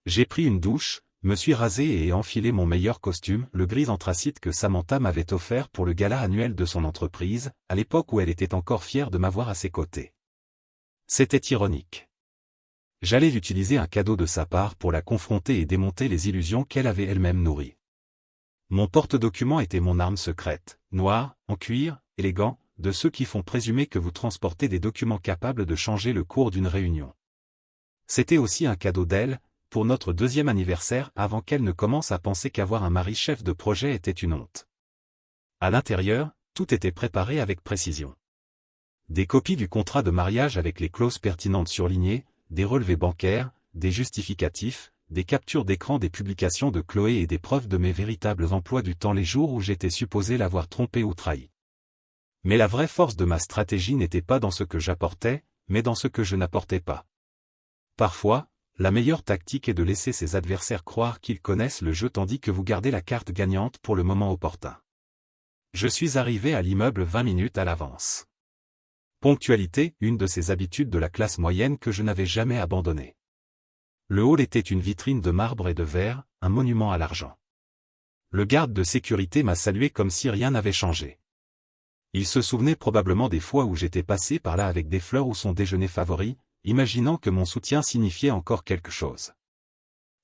J'ai pris une douche, me suis rasé et ai enfilé mon meilleur costume, le gris anthracite que Samantha m'avait offert pour le gala annuel de son entreprise, à l'époque où elle était encore fière de m'avoir à ses côtés. C'était ironique. J'allais utiliser un cadeau de sa part pour la confronter et démonter les illusions qu'elle avait elle-même nourries. Mon porte-document était mon arme secrète, noir, en cuir, élégant, de ceux qui font présumer que vous transportez des documents capables de changer le cours d'une réunion. C'était aussi un cadeau d'elle, pour notre 2e anniversaire avant qu'elle ne commence à penser qu'avoir un mari chef de projet était une honte. À l'intérieur, tout était préparé avec précision. Des copies du contrat de mariage avec les clauses pertinentes surlignées, des relevés bancaires, des justificatifs, des captures d'écran des publications de Chloé et des preuves de mes véritables emplois du temps les jours où j'étais supposé l'avoir trompé ou trahi. Mais la vraie force de ma stratégie n'était pas dans ce que j'apportais, mais dans ce que je n'apportais pas. Parfois, la meilleure tactique est de laisser ses adversaires croire qu'ils connaissent le jeu tandis que vous gardez la carte gagnante pour le moment opportun. Je suis arrivé à l'immeuble 20 minutes à l'avance. Ponctualité, une de ces habitudes de la classe moyenne que je n'avais jamais abandonnée. Le hall était une vitrine de marbre et de verre, un monument à l'argent. Le garde de sécurité m'a salué comme si rien n'avait changé. Il se souvenait probablement des fois où j'étais passé par là avec des fleurs ou son déjeuner favori, imaginant que mon soutien signifiait encore quelque chose.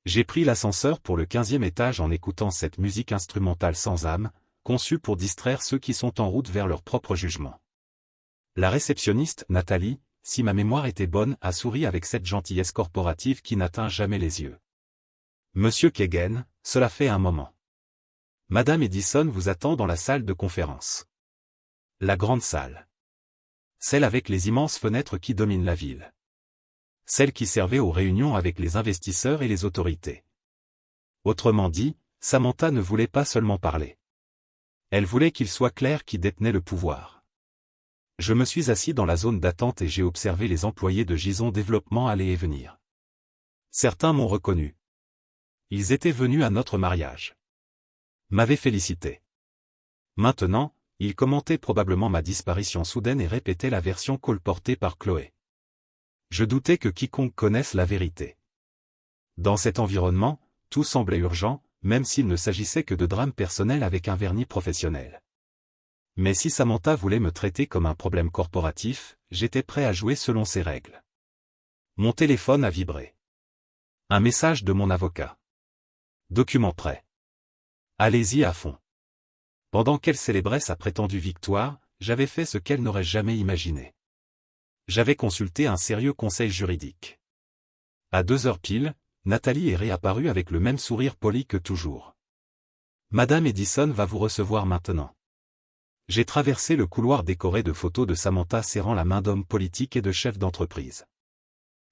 J'ai pris l'ascenseur pour le 15e étage en écoutant cette musique instrumentale sans âme, conçue pour distraire ceux qui sont en route vers leur propre jugement. La réceptionniste, Nathalie, si ma mémoire était bonne, a souri avec cette gentillesse corporative qui n'atteint jamais les yeux. Monsieur Kagan, cela fait un moment. Madame Edison vous attend dans la salle de conférence. La grande salle. Celle avec les immenses fenêtres qui dominent la ville. Celle qui servait aux réunions avec les investisseurs et les autorités. Autrement dit, Samantha ne voulait pas seulement parler. Elle voulait qu'il soit clair qui détenait le pouvoir. Je me suis assis dans la zone d'attente et j'ai observé les employés de Gison Développement aller et venir. Certains m'ont reconnu. Ils étaient venus à notre mariage. M'avaient félicité. Maintenant, il commentait probablement ma disparition soudaine et répétait la version colportée par Chloé. Je doutais que quiconque connaisse la vérité. Dans cet environnement, tout semblait urgent, même s'il ne s'agissait que de drames personnels avec un vernis professionnel. Mais si Samantha voulait me traiter comme un problème corporatif, j'étais prêt à jouer selon ses règles. Mon téléphone a vibré. Un message de mon avocat. Document prêt. Allez-y à fond. Pendant qu'elle célébrait sa prétendue victoire, j'avais fait ce qu'elle n'aurait jamais imaginé. J'avais consulté un sérieux conseil juridique. À 2h pile, Nathalie est réapparue avec le même sourire poli que toujours. Madame Edison va vous recevoir maintenant. J'ai traversé le couloir décoré de photos de Samantha serrant la main d'hommes politiques et de chefs d'entreprise.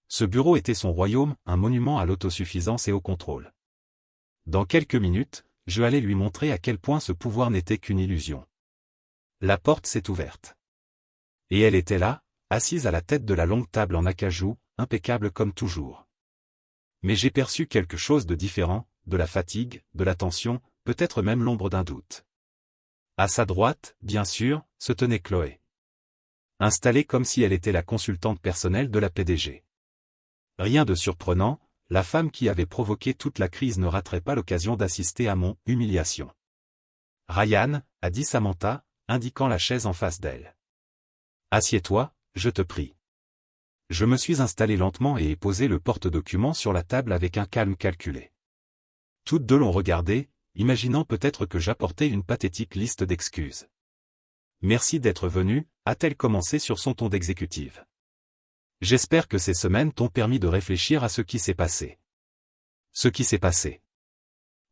Ce bureau était son royaume, un monument à l'autosuffisance et au contrôle. Dans quelques minutes, je allais lui montrer à quel point ce pouvoir n'était qu'une illusion. La porte s'est ouverte. Et elle était là, assise à la tête de la longue table en acajou, impeccable comme toujours. Mais j'ai perçu quelque chose de différent, de la fatigue, de la tension, peut-être même l'ombre d'un doute. À sa droite, bien sûr, se tenait Chloé. Installée comme si elle était la consultante personnelle de la PDG. Rien de surprenant, la femme qui avait provoqué toute la crise ne raterait pas l'occasion d'assister à mon « humiliation ». « Ryan », a dit Samantha, indiquant la chaise en face d'elle. « Assieds-toi, je te prie. » Je me suis installé lentement et ai posé le porte-document sur la table avec un calme calculé. Toutes deux l'ont regardé, imaginant peut-être que j'apportais une pathétique liste d'excuses. « Merci d'être venu », a-t-elle commencé sur son ton d'exécutive. « J'espère que ces semaines t'ont permis de réfléchir à ce qui s'est passé. » Ce qui s'est passé.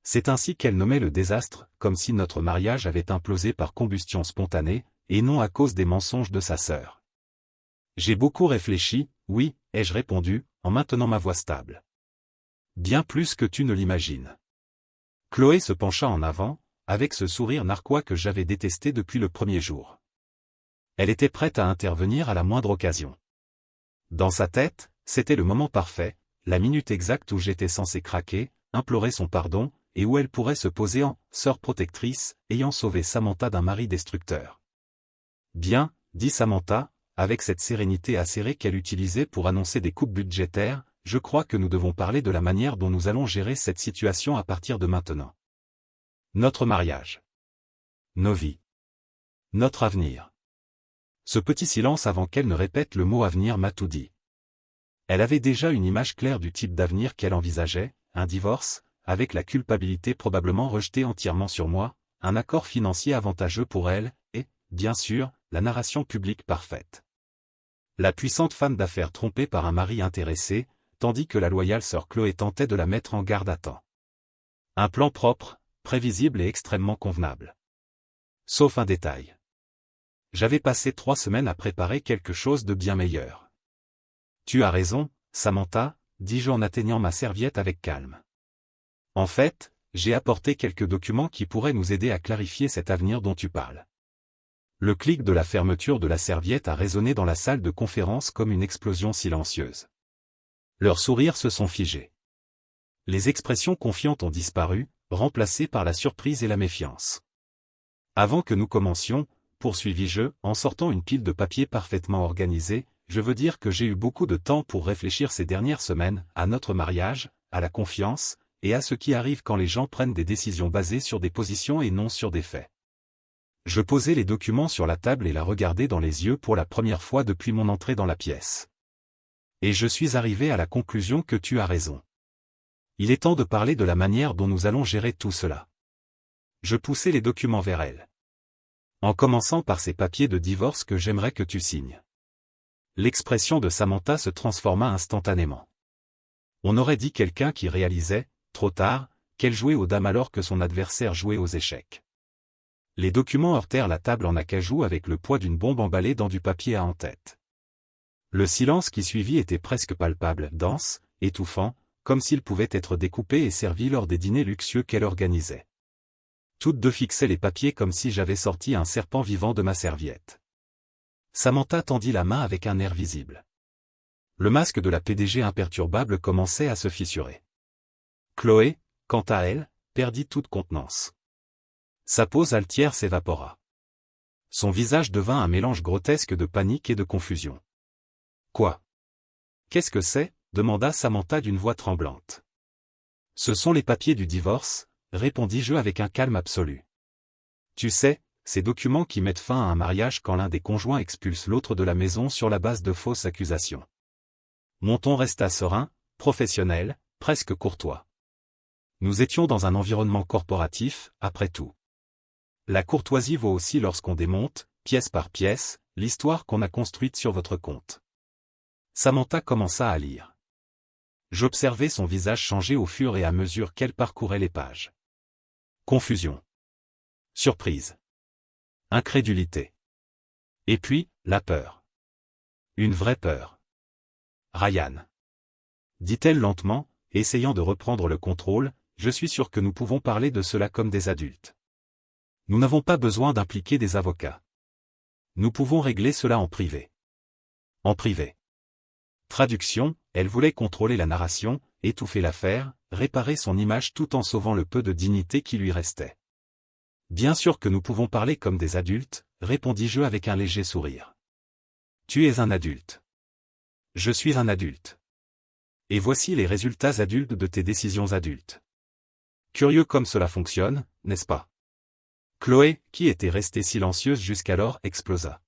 C'est ainsi qu'elle nommait le désastre, comme si notre mariage avait implosé par combustion spontanée, et non à cause des mensonges de sa sœur. J'ai beaucoup réfléchi, oui, ai-je répondu, en maintenant ma voix stable. Bien plus que tu ne l'imagines. Chloé se pencha en avant, avec ce sourire narquois que j'avais détesté depuis le premier jour. Elle était prête à intervenir à la moindre occasion. Dans sa tête, c'était le moment parfait, la minute exacte où j'étais censé craquer, implorer son pardon, et où elle pourrait se poser en « sœur protectrice » ayant sauvé Samantha d'un mari destructeur. « Bien », dit Samantha, avec cette sérénité acérée qu'elle utilisait pour annoncer des coupes budgétaires, « je crois que nous devons parler de la manière dont nous allons gérer cette situation à partir de maintenant. Notre mariage. Nos vies. Notre avenir. » Ce petit silence avant qu'elle ne répète le mot avenir m'a tout dit. Elle avait déjà une image claire du type d'avenir qu'elle envisageait, un divorce, avec la culpabilité probablement rejetée entièrement sur moi, un accord financier avantageux pour elle, et, bien sûr, la narration publique parfaite. La puissante femme d'affaires trompée par un mari intéressé, tandis que la loyale sœur Chloé tentait de la mettre en garde à temps. Un plan propre, prévisible et extrêmement convenable. Sauf un détail. J'avais passé 3 semaines à préparer quelque chose de bien meilleur. Tu as raison, Samantha, dis-je en atteignant ma serviette avec calme. En fait, j'ai apporté quelques documents qui pourraient nous aider à clarifier cet avenir dont tu parles. Le clic de la fermeture de la serviette a résonné dans la salle de conférence comme une explosion silencieuse. Leurs sourires se sont figés. Les expressions confiantes ont disparu, remplacées par la surprise et la méfiance. Avant que nous commencions, poursuivis-je, en sortant une pile de papier parfaitement organisée, je veux dire que j'ai eu beaucoup de temps pour réfléchir ces dernières semaines, à notre mariage, à la confiance, et à ce qui arrive quand les gens prennent des décisions basées sur des positions et non sur des faits. Je posai les documents sur la table et la regardai dans les yeux pour la première fois depuis mon entrée dans la pièce. Et je suis arrivé à la conclusion que tu as raison. Il est temps de parler de la manière dont nous allons gérer tout cela. Je poussai les documents vers elle. En commençant par ces papiers de divorce que j'aimerais que tu signes. L'expression de Samantha se transforma instantanément. On aurait dit quelqu'un qui réalisait, trop tard, qu'elle jouait aux dames alors que son adversaire jouait aux échecs. Les documents heurtèrent la table en acajou avec le poids d'une bombe emballée dans du papier à en-tête. Le silence qui suivit était presque palpable, dense, étouffant, comme s'il pouvait être découpé et servi lors des dîners luxueux qu'elle organisait. Toutes deux fixaient les papiers comme si j'avais sorti un serpent vivant de ma serviette. Samantha tendit la main avec un air visible. Le masque de la PDG imperturbable commençait à se fissurer. Chloé, quant à elle, perdit toute contenance. Sa pose altière s'évapora. Son visage devint un mélange grotesque de panique et de confusion. Quoi? Qu'est-ce que c'est? Demanda Samantha d'une voix tremblante. Ce sont les papiers du divorce, répondis-je avec un calme absolu. Tu sais, ces documents qui mettent fin à un mariage quand l'un des conjoints expulse l'autre de la maison sur la base de fausses accusations. Mon ton resta serein, professionnel, presque courtois. Nous étions dans un environnement corporatif, après tout. La courtoisie vaut aussi lorsqu'on démonte, pièce par pièce, l'histoire qu'on a construite sur votre compte. Samantha commença à lire. J'observais son visage changer au fur et à mesure qu'elle parcourait les pages. Confusion. Surprise. Incrédulité. Et puis, la peur. Une vraie peur. Ryan. Dit-elle lentement, essayant de reprendre le contrôle, je suis sûr que nous pouvons parler de cela comme des adultes. Nous n'avons pas besoin d'impliquer des avocats. Nous pouvons régler cela en privé. En privé. Traduction, elle voulait contrôler la narration, étouffer l'affaire, réparer son image tout en sauvant le peu de dignité qui lui restait. Bien sûr que nous pouvons parler comme des adultes, répondis-je avec un léger sourire. Tu es un adulte. Je suis un adulte. Et voici les résultats adultes de tes décisions adultes. Curieux comme cela fonctionne, n'est-ce pas? Chloé, qui était restée silencieuse jusqu'alors, explosa.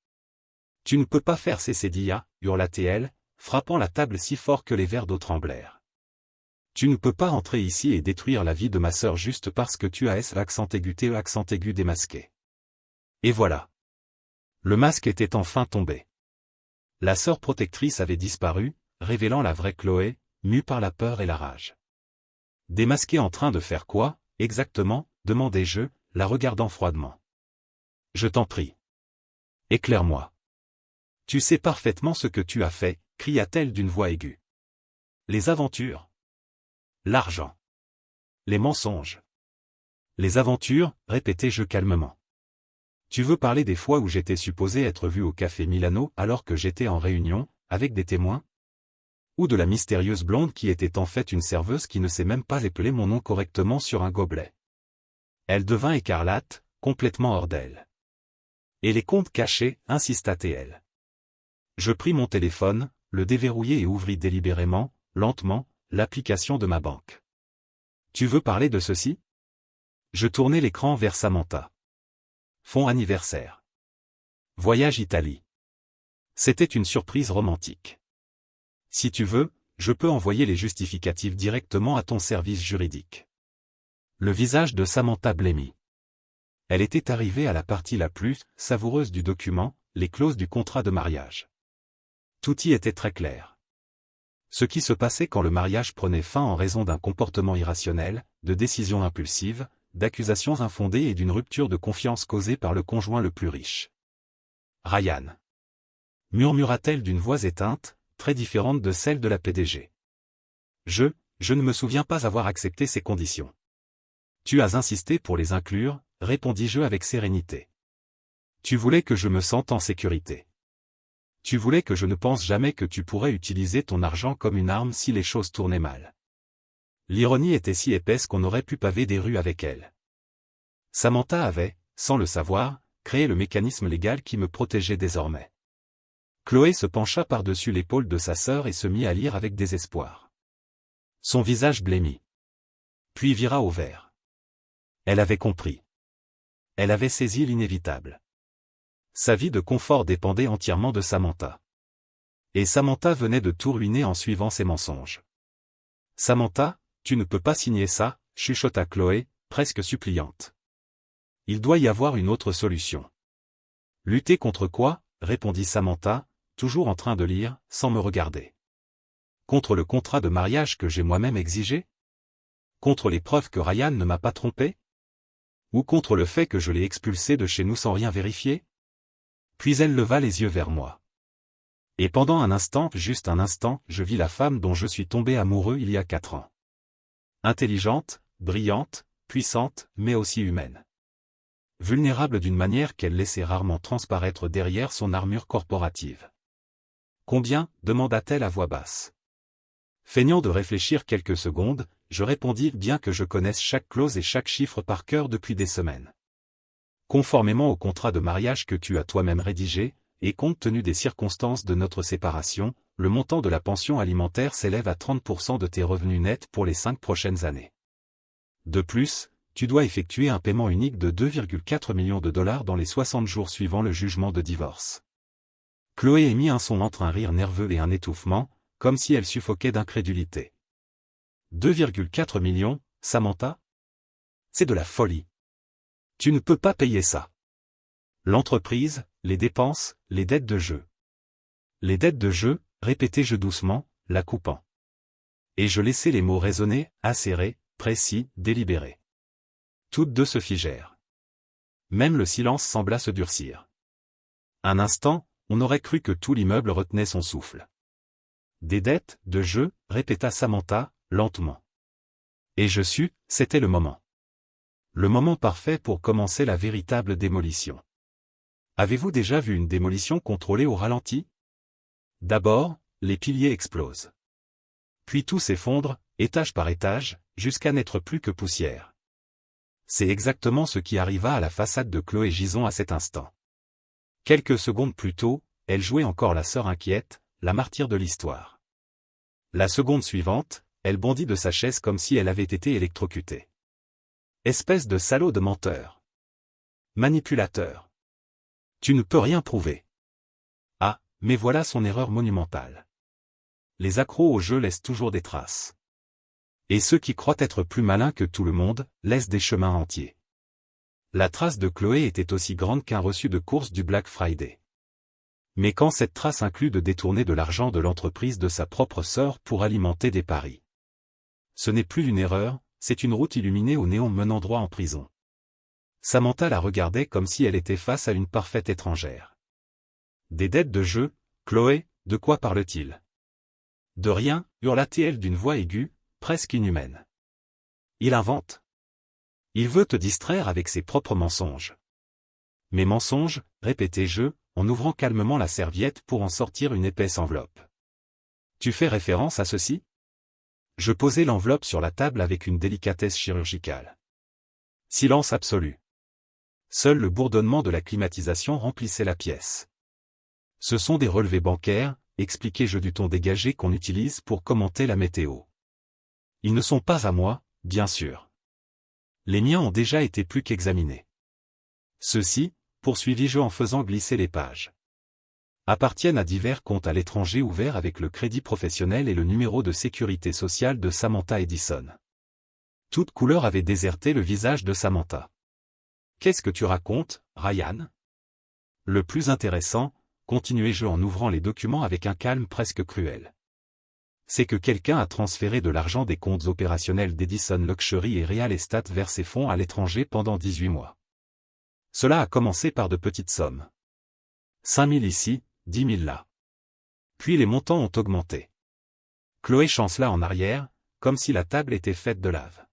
Tu ne peux pas faire cesser Dia, hurla-t-elle, frappant la table si fort que les verres d'eau tremblèrent. Tu ne peux pas entrer ici et détruire la vie de ma sœur juste parce que tu as l'accent aigu démasqué. Et voilà. Le masque était enfin tombé. La sœur protectrice avait disparu, révélant la vraie Chloé, mue par la peur et la rage. Démasquée en train de faire quoi, exactement, demandai-je, la regardant froidement. Je t'en prie. Éclaire-moi. Tu sais parfaitement ce que tu as fait, cria-t-elle d'une voix aiguë. Les aventures. L'argent. Les mensonges. Les aventures, répétai-je calmement. Tu veux parler des fois où j'étais supposé être vu au café Milano alors que j'étais en réunion, avec des témoins? Ou de la mystérieuse blonde qui était en fait une serveuse qui ne sait même pas épeler mon nom correctement sur un gobelet? Elle devint écarlate, complètement hors d'elle. Et les comptes cachés, insista-t-elle. Je pris mon téléphone, le déverrouillai et ouvris délibérément, lentement, l'application de ma banque. Tu veux parler de ceci? Je tournai l'écran vers Samantha. Fonds anniversaire. Voyage Italie. C'était une surprise romantique. Si tu veux, je peux envoyer les justificatifs directement à ton service juridique. Le visage de Samantha blêmit. Elle était arrivée à la partie la plus savoureuse du document, les clauses du contrat de mariage. Tout y était très clair. Ce qui se passait quand le mariage prenait fin en raison d'un comportement irrationnel, de décisions impulsives, d'accusations infondées et d'une rupture de confiance causée par le conjoint le plus riche. Ryan. Murmura-t-elle d'une voix éteinte, très différente de celle de la PDG. Je ne me souviens pas avoir accepté ces conditions. Tu as insisté pour les inclure, répondis-je avec sérénité. Tu voulais que je me sente en sécurité. Tu voulais que je ne pense jamais que tu pourrais utiliser ton argent comme une arme si les choses tournaient mal. L'ironie était si épaisse qu'on aurait pu paver des rues avec elle. Samantha avait, sans le savoir, créé le mécanisme légal qui me protégeait désormais. Chloé se pencha par-dessus l'épaule de sa sœur et se mit à lire avec désespoir. Son visage blêmit. Puis vira au vert. Elle avait compris. Elle avait saisi l'inévitable. Sa vie de confort dépendait entièrement de Samantha. Et Samantha venait de tout ruiner en suivant ses mensonges. Samantha, tu ne peux pas signer ça, chuchota Chloé, presque suppliante. Il doit y avoir une autre solution. Lutter contre quoi? Répondit Samantha, toujours en train de lire, sans me regarder. Contre le contrat de mariage que j'ai moi-même exigé? Contre les preuves que Ryan ne m'a pas trompé? Ou contre le fait que je l'ai expulsé de chez nous sans rien vérifier? Puis elle leva les yeux vers moi. Et pendant un instant, juste un instant, je vis la femme dont je suis tombé amoureux il y a 4 ans. Intelligente, brillante, puissante, mais aussi humaine. Vulnérable d'une manière qu'elle laissait rarement transparaître derrière son armure corporative. Combien? Demanda-t-elle à voix basse. Feignant de réfléchir quelques secondes, je répondis bien que je connaisse chaque clause et chaque chiffre par cœur depuis des semaines. Conformément au contrat de mariage que tu as toi-même rédigé, et compte tenu des circonstances de notre séparation, le montant de la pension alimentaire s'élève à 30% de tes revenus nets pour les 5 prochaines années. De plus, tu dois effectuer un paiement unique de 2,4 millions de dollars dans les 60 jours suivant le jugement de divorce. Chloé émit un son entre un rire nerveux et un étouffement, comme si elle suffoquait d'incrédulité. 2,4 millions, Samantha? C'est de la folie. Tu ne peux pas payer ça. L'entreprise, les dépenses, les dettes de jeu. Les dettes de jeu, répétait-je doucement, la coupant. Et je laissai les mots résonner, acérés, précis, délibérés. Toutes deux se figèrent. Même le silence sembla se durcir. Un instant, on aurait cru que tout l'immeuble retenait son souffle. Des dettes, de jeu, répéta Samantha, lentement. Et je sus, c'était le moment. Le moment parfait pour commencer la véritable démolition. Avez-vous déjà vu une démolition contrôlée au ralenti? D'abord, les piliers explosent. Puis tout s'effondre, étage par étage, jusqu'à n'être plus que poussière. C'est exactement ce qui arriva à la façade de Chloé Gison à cet instant. Quelques secondes plus tôt, elle jouait encore la sœur inquiète, la martyre de l'histoire. La seconde suivante, elle bondit de sa chaise comme si elle avait été électrocutée. Espèce de salaud de menteur. Manipulateur. Tu ne peux rien prouver. Ah, mais voilà son erreur monumentale. Les accros au jeu laissent toujours des traces. Et ceux qui croient être plus malins que tout le monde, laissent des chemins entiers. La trace de Chloé était aussi grande qu'un reçu de course du Black Friday. Mais quand cette trace inclut de détourner de l'argent de l'entreprise de sa propre sœur pour alimenter des paris. Ce n'est plus une erreur, c'est une route illuminée au néon menant droit en prison. Samantha la regardait comme si elle était face à une parfaite étrangère. Des dettes de jeu, Chloé, de quoi parle-t-il? De rien, hurla-t-elle d'une voix aiguë, presque inhumaine. Il invente. Il veut te distraire avec ses propres mensonges. Mes mensonges, répétai-je, en ouvrant calmement la serviette pour en sortir une épaisse enveloppe. Tu fais référence à ceci? Je posai l'enveloppe sur la table avec une délicatesse chirurgicale. Silence absolu. Seul le bourdonnement de la climatisation remplissait la pièce. Ce sont des relevés bancaires, expliquai-je du ton dégagé qu'on utilise pour commenter la météo. Ils ne sont pas à moi, bien sûr. Les miens ont déjà été plus qu'examinés. Ceux-ci, poursuivis-je en faisant glisser les pages, appartiennent à divers comptes à l'étranger ouverts avec le crédit professionnel et le numéro de sécurité sociale de Samantha Edison. Toute couleur avait déserté le visage de Samantha. Qu'est-ce que tu racontes, Ryan? Le plus intéressant, continuai-je en ouvrant les documents avec un calme presque cruel. C'est que quelqu'un a transféré de l'argent des comptes opérationnels d'Edison Luxury et Real Estate vers ses fonds à l'étranger pendant 18 mois. Cela a commencé par de petites sommes. 5 000 ici, 10 000 là. Puis les montants ont augmenté. Chloé chancela en arrière, comme si la table était faite de lave.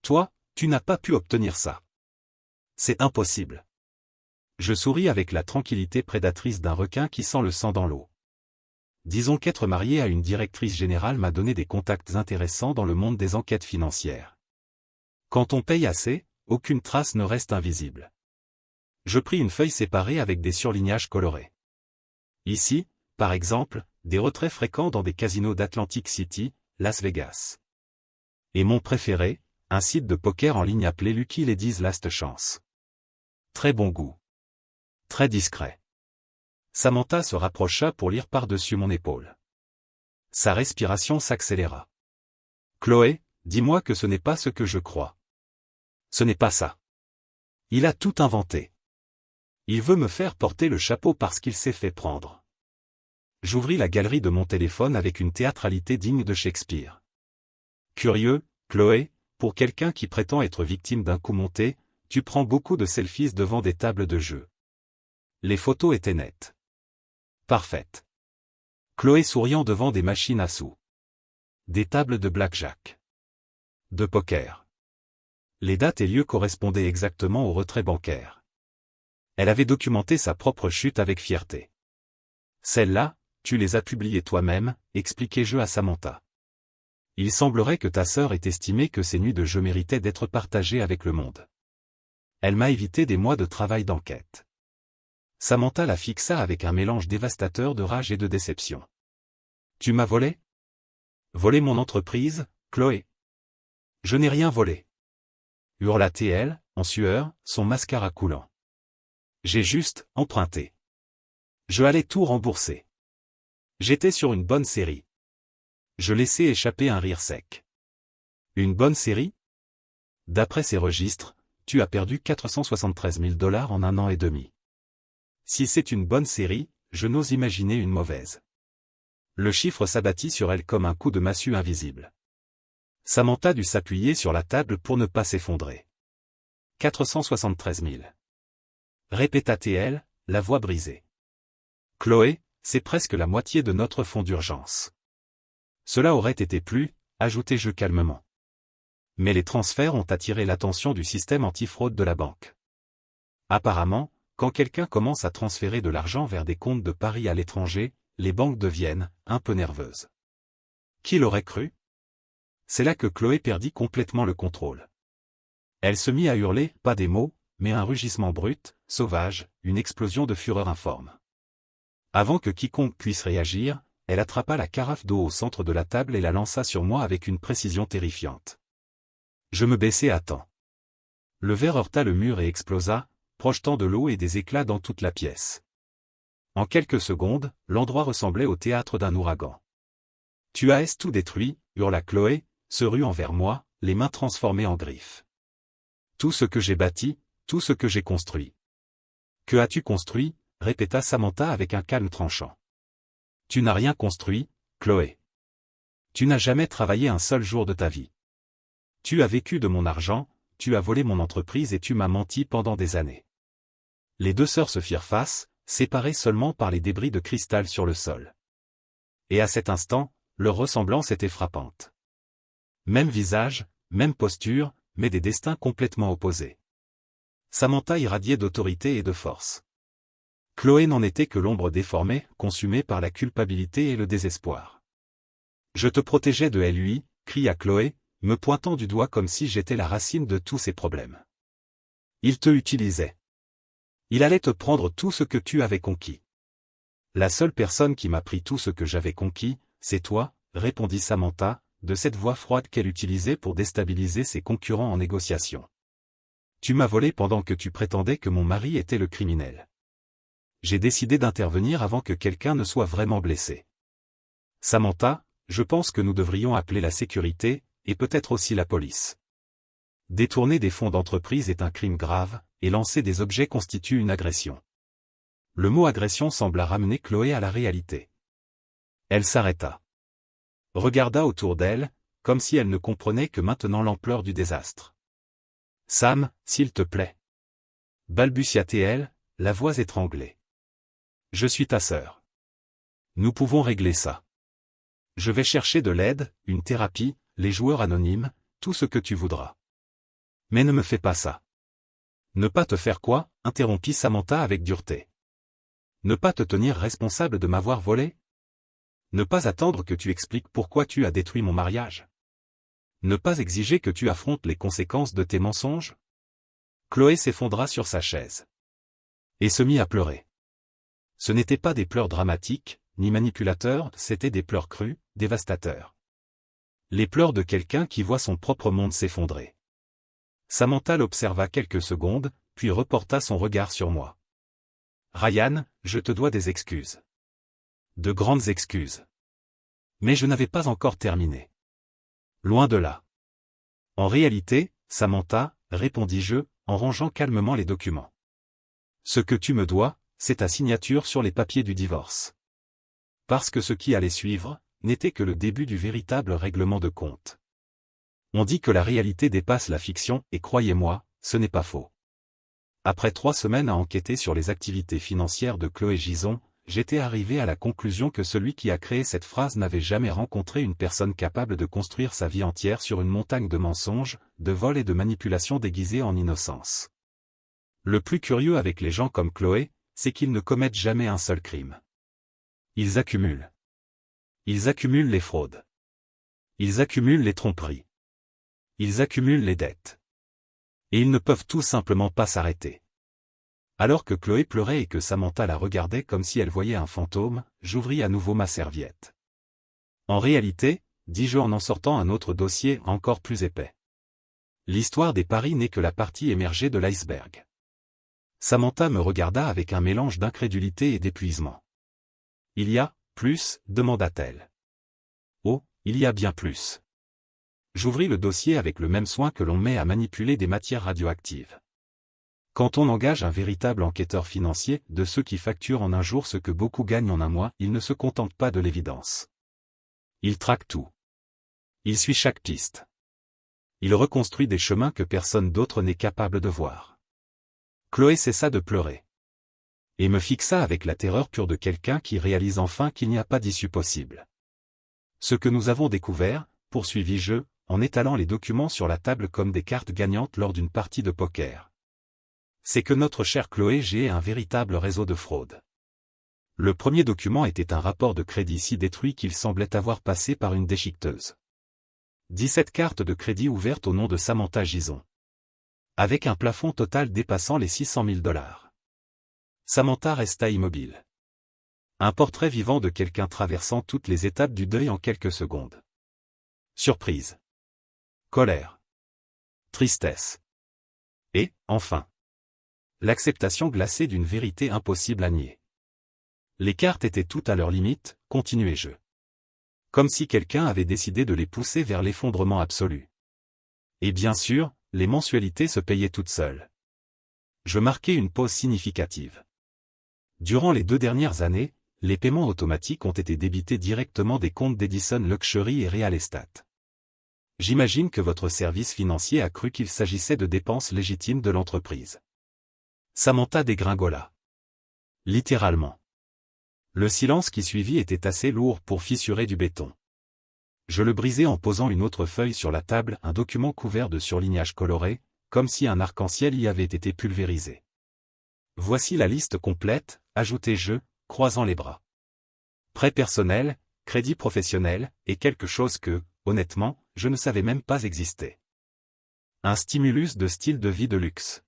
Toi, tu n'as pas pu obtenir ça. C'est impossible. Je souris avec la tranquillité prédatrice d'un requin qui sent le sang dans l'eau. Disons qu'être marié à une directrice générale m'a donné des contacts intéressants dans le monde des enquêtes financières. Quand on paye assez, aucune trace ne reste invisible. Je pris une feuille séparée avec des surlignages colorés. Ici, par exemple, des retraits fréquents dans des casinos d'Atlantic City, Las Vegas. Et mon préféré, un site de poker en ligne appelé Lucky Ladies Last Chance. Très bon goût. Très discret. Samantha se rapprocha pour lire par-dessus mon épaule. Sa respiration s'accéléra. Chloé, dis-moi que ce n'est pas ce que je crois. Ce n'est pas ça. Il a tout inventé. Il veut me faire porter le chapeau parce qu'il s'est fait prendre. J'ouvris la galerie de mon téléphone avec une théâtralité digne de Shakespeare. Curieux, Chloé, pour quelqu'un qui prétend être victime d'un coup monté, tu prends beaucoup de selfies devant des tables de jeu. Les photos étaient nettes. Parfaites. Chloé souriant devant des machines à sous. Des tables de blackjack. De poker. Les dates et lieux correspondaient exactement aux retraits bancaires. Elle avait documenté sa propre chute avec fierté. Celles-là, tu les as publiées toi-même, expliquai-je à Samantha. Il semblerait que ta sœur ait estimé que ces nuits de jeu méritaient d'être partagées avec le monde. Elle m'a évité des mois de travail d'enquête. Samantha la fixa avec un mélange dévastateur de rage et de déception. Tu m'as volé? Volé mon entreprise, Chloé? Je n'ai rien volé. Hurla-t-elle, en sueur, son mascara coulant. J'ai juste emprunté. Je allais tout rembourser. J'étais sur une bonne série. Je laissais échapper un rire sec. Une bonne série? D'après ces registres, tu as perdu 473 000 $ en 1 an et demi. Si c'est une bonne série, je n'ose imaginer une mauvaise. Le chiffre s'abattit sur elle comme un coup de massue invisible. Samantha dut s'appuyer sur la table pour ne pas s'effondrer. 473 000. Répéta-t-elle, la voix brisée. Chloé, c'est presque la moitié de notre fonds d'urgence. Cela aurait été plus, ajoutai-je calmement. Mais les transferts ont attiré l'attention du système antifraude de la banque. Apparemment, quand quelqu'un commence à transférer de l'argent vers des comptes de paris à l'étranger, les banques deviennent un peu nerveuses. Qui l'aurait cru? C'est là que Chloé perdit complètement le contrôle. Elle se mit à hurler, pas des mots, mais un rugissement brut, sauvage, une explosion de fureur informe. Avant que quiconque puisse réagir, elle attrapa la carafe d'eau au centre de la table et la lança sur moi avec une précision terrifiante. Je me baissai à temps. Le verre heurta le mur et explosa, projetant de l'eau et des éclats dans toute la pièce. En quelques secondes, l'endroit ressemblait au théâtre d'un ouragan. Tu as tout détruit, hurla Chloé, se ruant vers moi, les mains transformées en griffes. Tout ce que j'ai bâti, tout ce que j'ai construit. Que as-tu construit? Répéta Samantha avec un calme tranchant. Tu n'as rien construit, Chloé. Tu n'as jamais travaillé un seul jour de ta vie. Tu as vécu de mon argent, tu as volé mon entreprise et tu m'as menti pendant des années. Les deux sœurs se firent face, séparées seulement par les débris de cristal sur le sol. Et à cet instant, leur ressemblance était frappante. Même visage, même posture, mais des destins complètement opposés. Samantha irradiait d'autorité et de force. Chloé n'en était que l'ombre déformée, consumée par la culpabilité et le désespoir. Je te protégeais de lui, cria Chloé, me pointant du doigt comme si j'étais la racine de tous ses problèmes. Il te utilisait. Il allait te prendre tout ce que tu avais conquis. La seule personne qui m'a pris tout ce que j'avais conquis, c'est toi, répondit Samantha, de cette voix froide qu'elle utilisait pour déstabiliser ses concurrents en négociation. Tu m'as volé pendant que tu prétendais que mon mari était le criminel. J'ai décidé d'intervenir avant que quelqu'un ne soit vraiment blessé. Samantha, je pense que nous devrions appeler la sécurité, et peut-être aussi la police. Détourner des fonds d'entreprise est un crime grave, et lancer des objets constitue une agression. Le mot agression sembla ramener Chloé à la réalité. Elle s'arrêta. Regarda autour d'elle, comme si elle ne comprenait que maintenant l'ampleur du désastre. Sam, s'il te plaît. Balbutia-t-elle, la voix étranglée. Je suis ta sœur. Nous pouvons régler ça. Je vais chercher de l'aide, une thérapie, les joueurs anonymes, tout ce que tu voudras. Mais ne me fais pas ça. Ne pas te faire quoi? Interrompit Samantha avec dureté. Ne pas te tenir responsable de m'avoir volé? Ne pas attendre que tu expliques pourquoi tu as détruit mon mariage? Ne pas exiger que tu affrontes les conséquences de tes mensonges? Chloé s'effondra sur sa chaise. Et se mit à pleurer. Ce n'étaient pas des pleurs dramatiques, ni manipulateurs, c'étaient des pleurs crus, dévastateurs. Les pleurs de quelqu'un qui voit son propre monde s'effondrer. Samantha l'observa quelques secondes, puis reporta son regard sur moi. Ryan, je te dois des excuses. De grandes excuses. Mais je n'avais pas encore terminé. Loin de là. En réalité, Samantha, répondis-je, en rangeant calmement les documents. Ce que tu me dois, c'est ta signature sur les papiers du divorce. Parce que ce qui allait suivre, n'était que le début du véritable règlement de compte. On dit que la réalité dépasse la fiction, et croyez-moi, ce n'est pas faux. Après 3 semaines à enquêter sur les activités financières de Chloé Gison, j'étais arrivé à la conclusion que celui qui a créé cette phrase n'avait jamais rencontré une personne capable de construire sa vie entière sur une montagne de mensonges, de vols et de manipulations déguisées en innocence. Le plus curieux avec les gens comme Chloé, c'est qu'ils ne commettent jamais un seul crime. Ils accumulent. Ils accumulent les fraudes. Ils accumulent les tromperies. Ils accumulent les dettes. Et ils ne peuvent tout simplement pas s'arrêter. Alors que Chloé pleurait et que Samantha la regardait comme si elle voyait un fantôme, j'ouvris à nouveau ma serviette. En réalité, dis-je en sortant un autre dossier encore plus épais. L'histoire des paris n'est que la partie émergée de l'iceberg. Samantha me regarda avec un mélange d'incrédulité et d'épuisement. « Il y a plus ?» demanda-t-elle. « Oh, il y a bien plus. » J'ouvris le dossier avec le même soin que l'on met à manipuler des matières radioactives. Quand on engage un véritable enquêteur financier, de ceux qui facturent en un jour ce que beaucoup gagnent en un mois, il ne se contente pas de l'évidence. Il traque tout. Il suit chaque piste. Il reconstruit des chemins que personne d'autre n'est capable de voir. Chloé cessa de pleurer. Et me fixa avec la terreur pure de quelqu'un qui réalise enfin qu'il n'y a pas d'issue possible. Ce que nous avons découvert, poursuivis-je, en étalant les documents sur la table comme des cartes gagnantes lors d'une partie de poker. C'est que notre chère Chloé G est un véritable réseau de fraude. Le premier document était un rapport de crédit si détruit qu'il semblait avoir passé par une déchiqueteuse. 17 cartes de crédit ouvertes au nom de Samantha Gison. Avec un plafond total dépassant les 600 000 $. Samantha resta immobile. Un portrait vivant de quelqu'un traversant toutes les étapes du deuil en quelques secondes. Surprise. Colère. Tristesse. Et, enfin, l'acceptation glacée d'une vérité impossible à nier. Les cartes étaient toutes à leur limite, continuai-je. Comme si quelqu'un avait décidé de les pousser vers l'effondrement absolu. Et bien sûr, les mensualités se payaient toutes seules. Je marquai une pause significative. Durant les 2 dernières années, les paiements automatiques ont été débités directement des comptes d'Edison Luxury et Real Estate. J'imagine que votre service financier a cru qu'il s'agissait de dépenses légitimes de l'entreprise. Samantha dégringola. Littéralement. Le silence qui suivit était assez lourd pour fissurer du béton. Je le brisai en posant une autre feuille sur la table, un document couvert de surlignages colorés, comme si un arc-en-ciel y avait été pulvérisé. Voici la liste complète, ajoutai-je, croisant les bras. Prêt personnel, crédit professionnel, et quelque chose que, honnêtement, je ne savais même pas exister. Un stimulus de style de vie de luxe.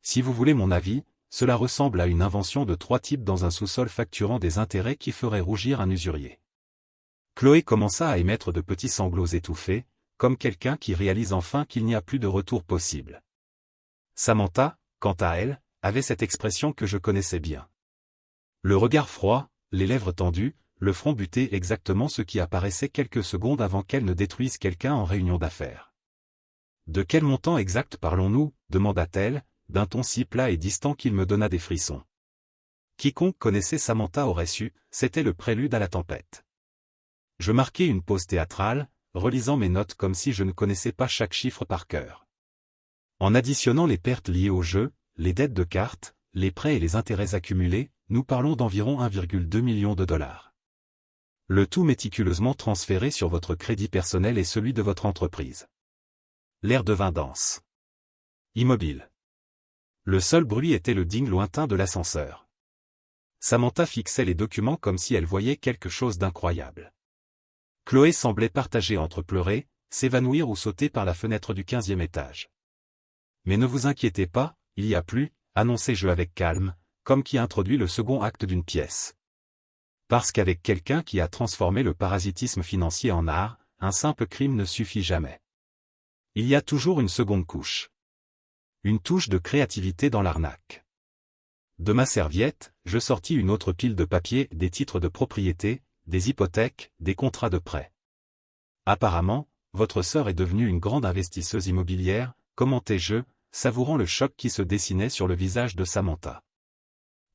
Si vous voulez mon avis, cela ressemble à une invention de 3 types dans un sous-sol facturant des intérêts qui feraient rougir un usurier. Chloé commença à émettre de petits sanglots étouffés, comme quelqu'un qui réalise enfin qu'il n'y a plus de retour possible. Samantha, quant à elle, avait cette expression que je connaissais bien. Le regard froid, les lèvres tendues, le front buté exactement ce qui apparaissait quelques secondes avant qu'elle ne détruise quelqu'un en réunion d'affaires. « De quel montant exact parlons-nous » demanda-t-elle, d'un ton si plat et distant qu'il me donna des frissons. Quiconque connaissait Samantha aurait su, c'était le prélude à la tempête. Je marquai une pause théâtrale, relisant mes notes comme si je ne connaissais pas chaque chiffre par cœur. En additionnant les pertes liées au jeu, les dettes de cartes, les prêts et les intérêts accumulés, nous parlons d'environ 1,2 million de $. Le tout méticuleusement transféré sur votre crédit personnel et celui de votre entreprise. L'air devint dense. Immobile. Le seul bruit était le ding lointain de l'ascenseur. Samantha fixait les documents comme si elle voyait quelque chose d'incroyable. Chloé semblait partager entre pleurer, s'évanouir ou sauter par la fenêtre du 15e étage. Mais ne vous inquiétez pas, il y a plus, annonçai-je avec calme, comme qui introduit le second acte d'une pièce. Parce qu'avec quelqu'un qui a transformé le parasitisme financier en art, un simple crime ne suffit jamais. Il y a toujours une seconde couche. Une touche de créativité dans l'arnaque. De ma serviette, je sortis une autre pile de papier, des titres de propriété, des hypothèques, des contrats de prêt. Apparemment, votre sœur est devenue une grande investisseuse immobilière, commentai-je, savourant le choc qui se dessinait sur le visage de Samantha.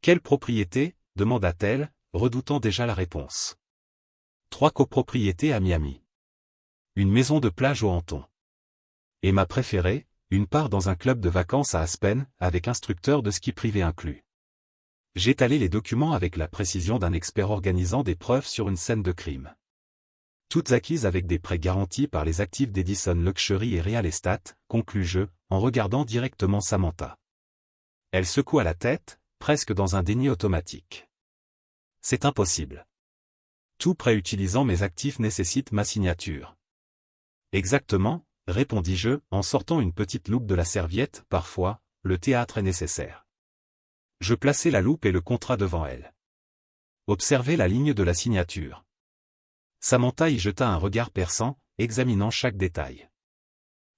Quelle propriété ? demanda-t-elle, redoutant déjà la réponse. 3 copropriétés à Miami. Une maison de plage au Hampton. Et ma préférée, une part dans un club de vacances à Aspen, avec instructeur de ski privé inclus. J'étalai les documents avec la précision d'un expert organisant des preuves sur une scène de crime. Toutes acquises avec des prêts garantis par les actifs d'Edison Luxury et Real Estate, conclus-je, en regardant directement Samantha. Elle secoua la tête, presque dans un déni automatique. C'est impossible. Tout prêt utilisant mes actifs nécessite ma signature. Exactement, répondis-je, en sortant une petite loupe de la serviette, parfois, le théâtre est nécessaire. Je plaçai la loupe et le contrat devant elle. Observez la ligne de la signature. Samantha y jeta un regard perçant, examinant chaque détail.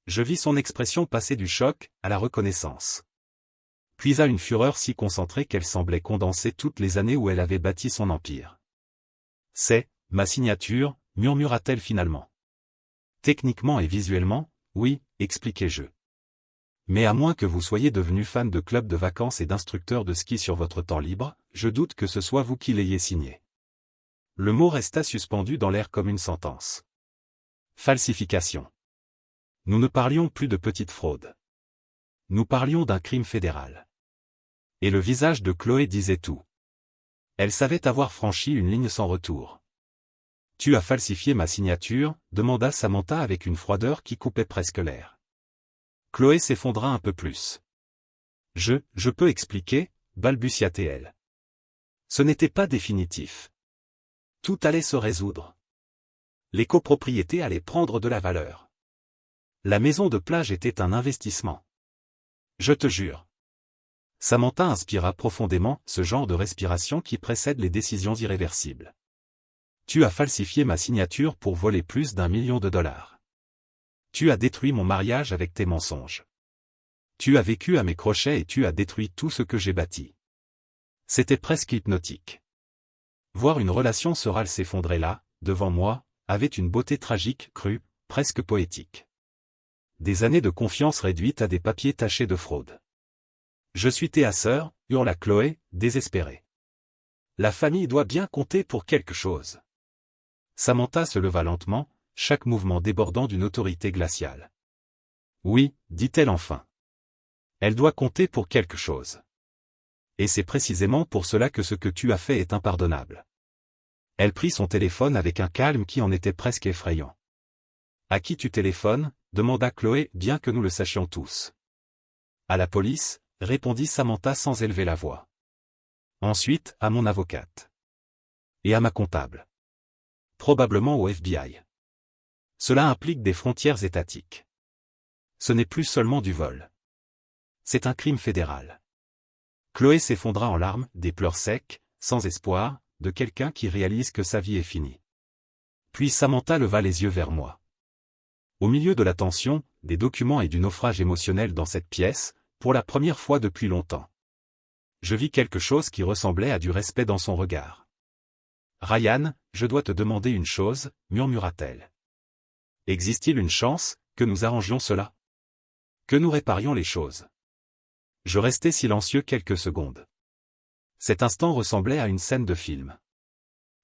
Je vis son expression passer du choc à la reconnaissance. Puis à une fureur si concentrée qu'elle semblait condenser toutes les années où elle avait bâti son empire. « C'est ma signature », murmura-t-elle finalement. « Techniquement et visuellement, oui, expliquai-je. Mais à moins que vous soyez devenu fan de clubs de vacances et d'instructeurs de ski sur votre temps libre, je doute que ce soit vous qui l'ayez signé. » Le mot resta suspendu dans l'air comme une sentence. Falsification. Nous ne parlions plus de petite fraude. Nous parlions d'un crime fédéral. Et le visage de Chloé disait tout. Elle savait avoir franchi une ligne sans retour. « Tu as falsifié ma signature ?» demanda Samantha avec une froideur qui coupait presque l'air. Chloé s'effondra un peu plus. « Je peux expliquer » balbutia-t-elle. Ce n'était pas définitif. Tout allait se résoudre. Les copropriétés allaient prendre de la valeur. La maison de plage était un investissement. Je te jure. Samantha inspira profondément, ce genre de respiration qui précède les décisions irréversibles. Tu as falsifié ma signature pour voler plus d'1 million de dollars. Tu as détruit mon mariage avec tes mensonges. Tu as vécu à mes crochets et tu as détruit tout ce que j'ai bâti. C'était presque hypnotique. Voir une relation sœurale s'effondrer là, devant moi, avait une beauté tragique, crue, presque poétique. Des années de confiance réduites à des papiers tachés de fraude. Je suis ta sœur, hurla Chloé, désespérée. La famille doit bien compter pour quelque chose. Samantha se leva lentement, chaque mouvement débordant d'une autorité glaciale. Oui, dit-elle enfin. Elle doit compter pour quelque chose. Et c'est précisément pour cela que ce que tu as fait est impardonnable. Elle prit son téléphone avec un calme qui en était presque effrayant. À qui tu téléphones ? Demanda Chloé, bien que nous le sachions tous. À la police, répondit Samantha sans élever la voix. Ensuite, à mon avocate. Et à ma comptable. Probablement au FBI. Cela implique des frontières étatiques. Ce n'est plus seulement du vol. C'est un crime fédéral. Chloé s'effondra en larmes, des pleurs secs, sans espoir, de quelqu'un qui réalise que sa vie est finie. Puis Samantha leva les yeux vers moi. Au milieu de la tension, des documents et du naufrage émotionnel dans cette pièce, pour la première fois depuis longtemps. Je vis quelque chose qui ressemblait à du respect dans son regard. « Ryan, je dois te demander une chose, » murmura-t-elle. « Existe-t-il une chance que nous arrangions cela? Que nous réparions les choses ?» Je restai silencieux quelques secondes. Cet instant ressemblait à une scène de film.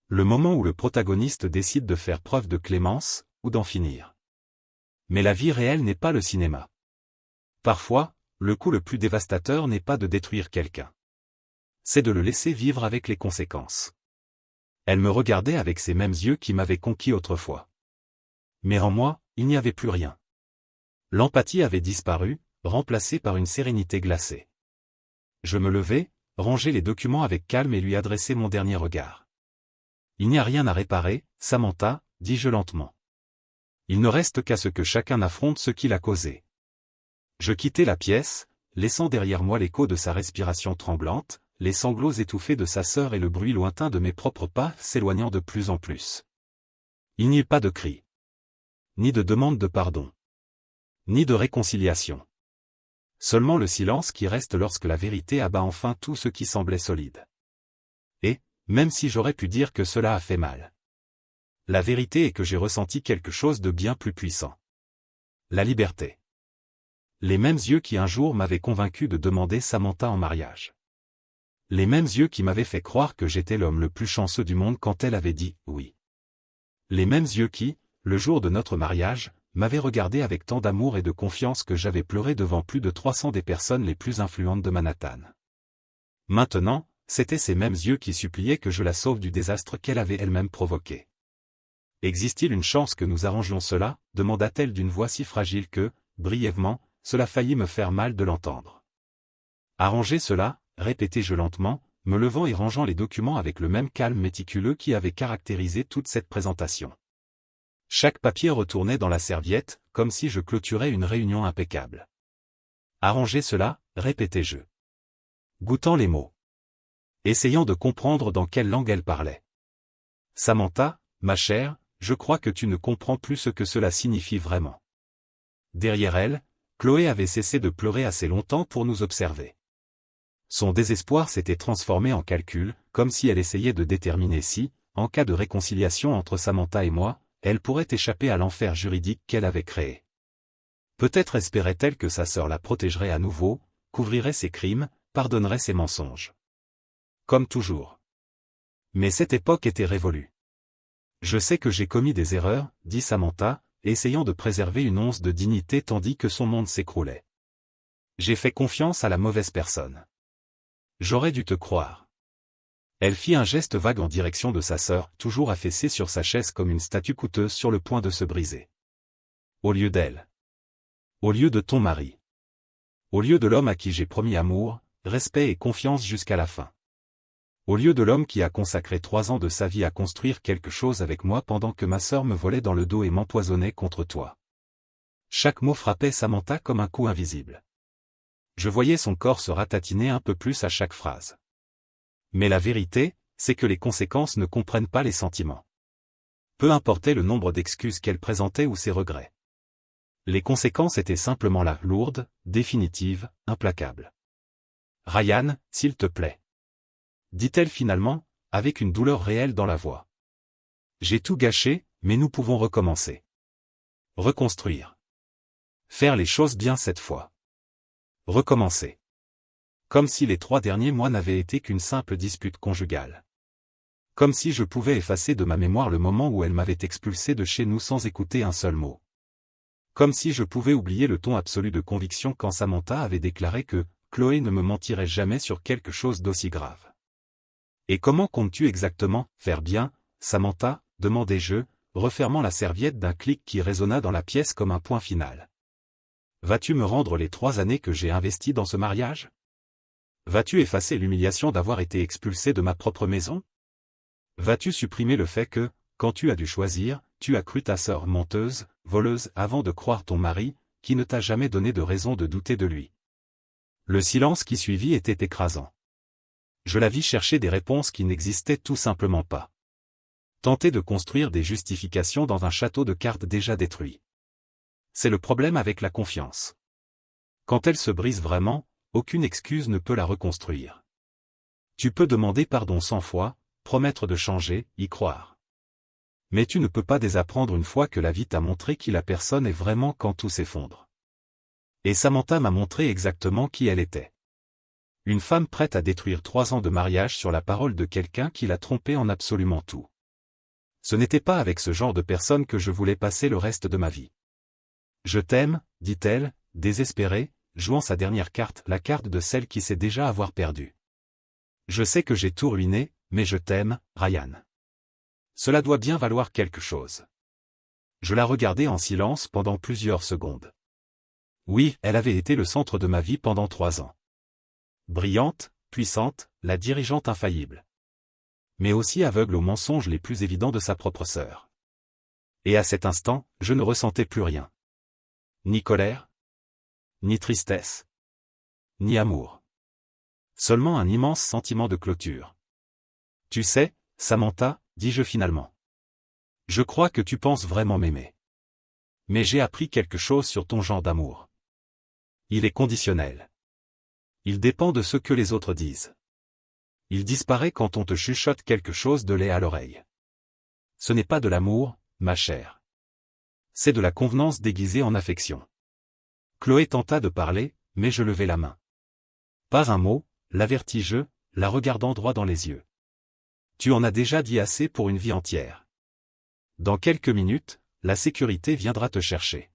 Le moment où le protagoniste décide de faire preuve de clémence, ou d'en finir. Mais la vie réelle n'est pas le cinéma. Parfois, le coup le plus dévastateur n'est pas de détruire quelqu'un. C'est de le laisser vivre avec les conséquences. Elle me regardait avec ces mêmes yeux qui m'avaient conquis autrefois. Mais en moi, il n'y avait plus rien. L'empathie avait disparu, remplacée par une sérénité glacée. Je me levai, rangeai les documents avec calme et lui adressai mon dernier regard. « Il n'y a rien à réparer, Samantha, dis-je lentement. Il ne reste qu'à ce que chacun affronte ce qu'il a causé. » Je quittai la pièce, laissant derrière moi l'écho de sa respiration tremblante, les sanglots étouffés de sa sœur et le bruit lointain de mes propres pas s'éloignant de plus en plus. Il n'y eut pas de cri. Ni de demande de pardon. Ni de réconciliation. Seulement le silence qui reste lorsque la vérité abat enfin tout ce qui semblait solide. Et, même si j'aurais pu dire que cela a fait mal. La vérité est que j'ai ressenti quelque chose de bien plus puissant. La liberté. Les mêmes yeux qui un jour m'avaient convaincu de demander Samantha en mariage. Les mêmes yeux qui m'avaient fait croire que j'étais l'homme le plus chanceux du monde quand elle avait dit « oui ». Les mêmes yeux qui, le jour de notre mariage, m'avaient regardé avec tant d'amour et de confiance que j'avais pleuré devant plus de 300 des personnes les plus influentes de Manhattan. Maintenant, c'étaient ces mêmes yeux qui suppliaient que je la sauve du désastre qu'elle avait elle-même provoqué. « Existe-t-il une chance que nous arrangions cela ?» demanda-t-elle d'une voix si fragile que, brièvement, cela faillit me faire mal de l'entendre. « Arranger cela ?» répétai-je lentement, me levant et rangeant les documents avec le même calme méticuleux qui avait caractérisé toute cette présentation. Chaque papier retournait dans la serviette, comme si je clôturais une réunion impeccable. Arrangez cela, répétais-je. Goûtant les mots. Essayant de comprendre dans quelle langue elle parlait. Samantha, ma chère, je crois que tu ne comprends plus ce que cela signifie vraiment. Derrière elle, Chloé avait cessé de pleurer assez longtemps pour nous observer. Son désespoir s'était transformé en calcul, comme si elle essayait de déterminer si, en cas de réconciliation entre Samantha et moi, elle pourrait échapper à l'enfer juridique qu'elle avait créé. Peut-être espérait-elle que sa sœur la protégerait à nouveau, couvrirait ses crimes, pardonnerait ses mensonges. Comme toujours. Mais cette époque était révolue. Je sais que j'ai commis des erreurs, dit Samantha, essayant de préserver une once de dignité tandis que son monde s'écroulait. J'ai fait confiance à la mauvaise personne. J'aurais dû te croire. Elle fit un geste vague en direction de sa sœur, toujours affaissée sur sa chaise comme une statue coûteuse sur le point de se briser. Au lieu d'elle. Au lieu de ton mari. Au lieu de l'homme à qui j'ai promis amour, respect et confiance jusqu'à la fin. Au lieu de l'homme qui a consacré 3 ans de sa vie à construire quelque chose avec moi pendant que ma sœur me volait dans le dos et m'empoisonnait contre toi. Chaque mot frappait Samantha comme un coup invisible. Je voyais son corps se ratatiner un peu plus à chaque phrase. Mais la vérité, c'est que les conséquences ne comprennent pas les sentiments. Peu importait le nombre d'excuses qu'elle présentait ou ses regrets. Les conséquences étaient simplement là, lourdes, définitives, implacables. Ryan, s'il te plaît. Dit-elle finalement, avec une douleur réelle dans la voix. J'ai tout gâché, mais nous pouvons recommencer. Reconstruire. Faire les choses bien cette fois. Recommencer. Comme si les 3 derniers mois n'avaient été qu'une simple dispute conjugale. Comme si je pouvais effacer de ma mémoire le moment où elle m'avait expulsé de chez nous sans écouter un seul mot. Comme si je pouvais oublier le ton absolu de conviction quand Samantha avait déclaré que Chloé ne me mentirait jamais sur quelque chose d'aussi grave. Et comment comptes-tu exactement faire bien, Samantha, demandai-je, refermant la serviette d'un clic qui résonna dans la pièce comme un point final. Vas-tu me rendre les 3 années que j'ai investies dans ce mariage? Vas-tu effacer l'humiliation d'avoir été expulsé de ma propre maison? Vas-tu supprimer le fait que, quand tu as dû choisir, tu as cru ta sœur menteuse, voleuse avant de croire ton mari, qui ne t'a jamais donné de raison de douter de lui? Le silence qui suivit était écrasant. Je la vis chercher des réponses qui n'existaient tout simplement pas. Tenter de construire des justifications dans un château de cartes déjà détruit. C'est le problème avec la confiance. Quand elle se brise vraiment, aucune excuse ne peut la reconstruire. Tu peux demander pardon 100 fois, promettre de changer, y croire. Mais tu ne peux pas désapprendre une fois que la vie t'a montré qui la personne est vraiment quand tout s'effondre. Et Samantha m'a montré exactement qui elle était. Une femme prête à détruire 3 ans de mariage sur la parole de quelqu'un qui l'a trompée en absolument tout. Ce n'était pas avec ce genre de personne que je voulais passer le reste de ma vie. Je t'aime, dit-elle, désespérée, jouant sa dernière carte, la carte de celle qui sait déjà avoir perdu. Je sais que j'ai tout ruiné, mais je t'aime, Ryan. Cela doit bien valoir quelque chose. Je la regardais en silence pendant plusieurs secondes. Oui, elle avait été le centre de ma vie pendant 3 ans. Brillante, puissante, la dirigeante infaillible. Mais aussi aveugle aux mensonges les plus évidents de sa propre sœur. Et à cet instant, je ne ressentais plus rien. Ni colère, ni tristesse, ni amour. Seulement un immense sentiment de clôture. Tu sais, Samantha, dis-je finalement. Je crois que tu penses vraiment m'aimer. Mais j'ai appris quelque chose sur ton genre d'amour. Il est conditionnel. Il dépend de ce que les autres disent. Il disparaît quand on te chuchote quelque chose de laid à l'oreille. Ce n'est pas de l'amour, ma chère. C'est de la convenance déguisée en affection. Chloé tenta de parler, mais je levai la main. Pas un mot, l'avertis-je, la regardant droit dans les yeux. Tu en as déjà dit assez pour une vie entière. Dans quelques minutes, la sécurité viendra te chercher.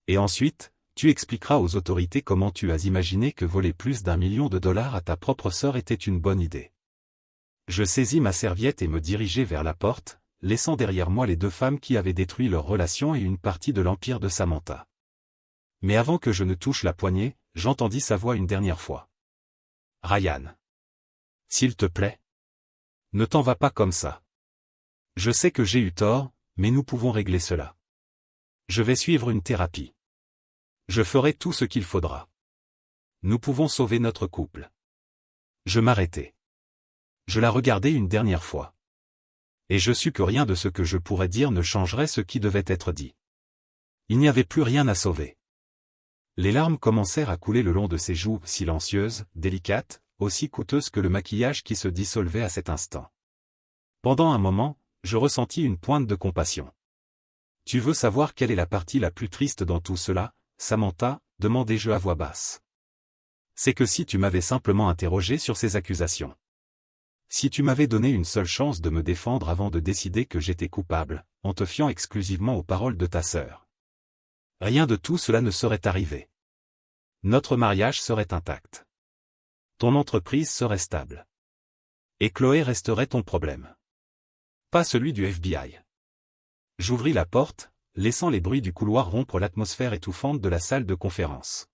Et ensuite, tu expliqueras aux autorités comment tu as imaginé que voler plus d'1 million de dollars à ta propre sœur était une bonne idée. Je saisis ma serviette et me dirigeai vers la porte, laissant derrière moi les 2 femmes qui avaient détruit leur relation et une partie de l'empire de Samantha. Mais avant que je ne touche la poignée, j'entendis sa voix une dernière fois. Ryan. S'il te plaît. Ne t'en vas pas comme ça. Je sais que j'ai eu tort, mais nous pouvons régler cela. Je vais suivre une thérapie. Je ferai tout ce qu'il faudra. Nous pouvons sauver notre couple. Je m'arrêtai. Je la regardai une dernière fois. Et je sus que rien de ce que je pourrais dire ne changerait ce qui devait être dit. Il n'y avait plus rien à sauver. Les larmes commencèrent à couler le long de ses joues, silencieuses, délicates, aussi coûteuses que le maquillage qui se dissolvait à cet instant. Pendant un moment, je ressentis une pointe de compassion. « Tu veux savoir quelle est la partie la plus triste dans tout cela, Samantha ?» demandai-je à voix basse. « C'est que si tu m'avais simplement interrogé sur ces accusations. Si tu m'avais donné une seule chance de me défendre avant de décider que j'étais coupable, en te fiant exclusivement aux paroles de ta sœur. Rien de tout cela ne serait arrivé. Notre mariage serait intact. Ton entreprise serait stable. Et Chloé resterait ton problème. Pas celui du FBI. » J'ouvris la porte, laissant les bruits du couloir rompre l'atmosphère étouffante de la salle de conférence.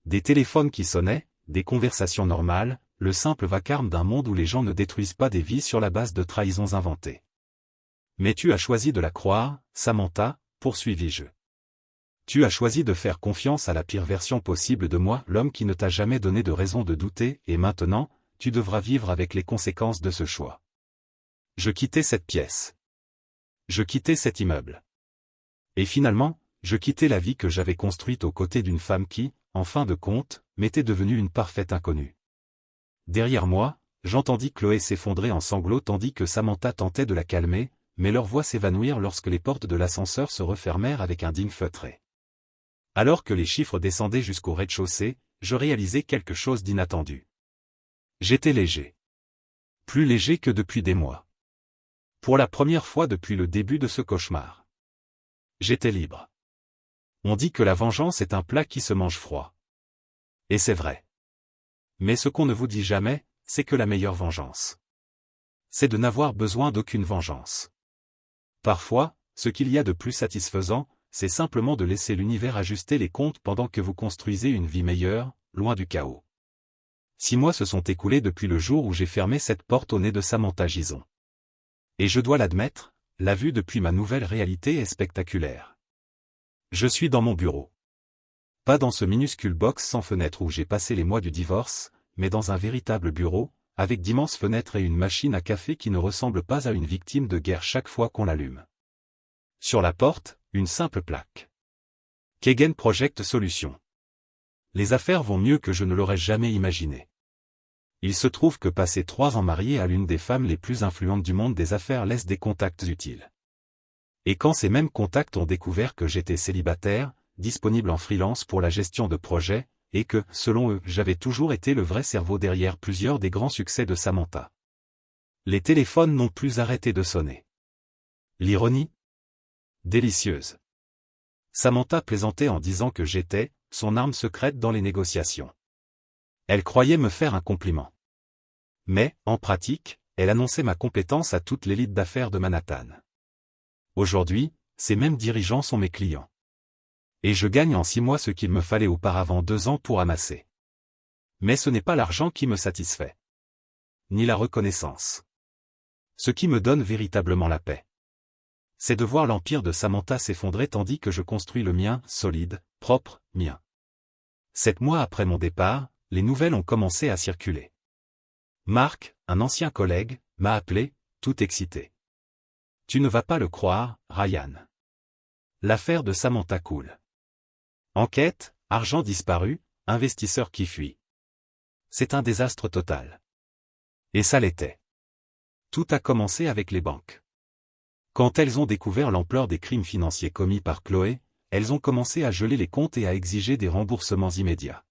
Des téléphones qui sonnaient, des conversations normales, le simple vacarme d'un monde où les gens ne détruisent pas des vies sur la base de trahisons inventées. « Mais tu as choisi de la croire, Samantha, » poursuivis-je. « Tu as choisi de faire confiance à la pire version possible de moi, l'homme qui ne t'a jamais donné de raison de douter, et maintenant, tu devras vivre avec les conséquences de ce choix. » Je quittai cette pièce. Je quittai cet immeuble. Et finalement, je quittai la vie que j'avais construite aux côtés d'une femme qui, en fin de compte, m'était devenue une parfaite inconnue. Derrière moi, j'entendis Chloé s'effondrer en sanglots tandis que Samantha tentait de la calmer, mais leurs voix s'évanouirent lorsque les portes de l'ascenseur se refermèrent avec un digne feutré. Alors que les chiffres descendaient jusqu'au rez-de-chaussée, je réalisai quelque chose d'inattendu. J'étais léger. Plus léger que depuis des mois. Pour la première fois depuis le début de ce cauchemar. J'étais libre. On dit que la vengeance est un plat qui se mange froid. Et c'est vrai. Mais ce qu'on ne vous dit jamais, c'est que la meilleure vengeance, c'est de n'avoir besoin d'aucune vengeance. Parfois, ce qu'il y a de plus satisfaisant, c'est simplement de laisser l'univers ajuster les comptes pendant que vous construisez une vie meilleure, loin du chaos. 6 mois se sont écoulés depuis le jour où j'ai fermé cette porte au nez de Samantha Gison. Et je dois l'admettre, la vue depuis ma nouvelle réalité est spectaculaire. Je suis dans mon bureau. Pas dans ce minuscule box sans fenêtre où j'ai passé les mois du divorce, mais dans un véritable bureau, avec d'immenses fenêtres et une machine à café qui ne ressemble pas à une victime de guerre chaque fois qu'on l'allume. Sur la porte, une simple plaque. Kagan Project Solutions. Les affaires vont mieux que je ne l'aurais jamais imaginé. Il se trouve que passer 3 ans marié à l'une des femmes les plus influentes du monde des affaires laisse des contacts utiles. Et quand ces mêmes contacts ont découvert que j'étais célibataire, disponible en freelance pour la gestion de projets, et que, selon eux, j'avais toujours été le vrai cerveau derrière plusieurs des grands succès de Samantha. Les téléphones n'ont plus arrêté de sonner. L'ironie ? Délicieuse. Samantha plaisantait en disant que j'étais son arme secrète dans les négociations. Elle croyait me faire un compliment. Mais, en pratique, elle annonçait ma compétence à toute l'élite d'affaires de Manhattan. Aujourd'hui, ces mêmes dirigeants sont mes clients. Et je gagne en 6 mois ce qu'il me fallait auparavant 2 ans pour amasser. Mais ce n'est pas l'argent qui me satisfait. Ni la reconnaissance. Ce qui me donne véritablement la paix, c'est de voir l'empire de Samantha s'effondrer tandis que je construis le mien, solide, propre, mien. 7 mois après mon départ, les nouvelles ont commencé à circuler. Marc, un ancien collègue, m'a appelé, tout excité. « Tu ne vas pas le croire, Ryan. L'affaire de Samantha coule. Enquête, argent disparu, investisseur qui fuit. C'est un désastre total. » Et ça l'était. Tout a commencé avec les banques. Quand elles ont découvert l'ampleur des crimes financiers commis par Chloé, elles ont commencé à geler les comptes et à exiger des remboursements immédiats.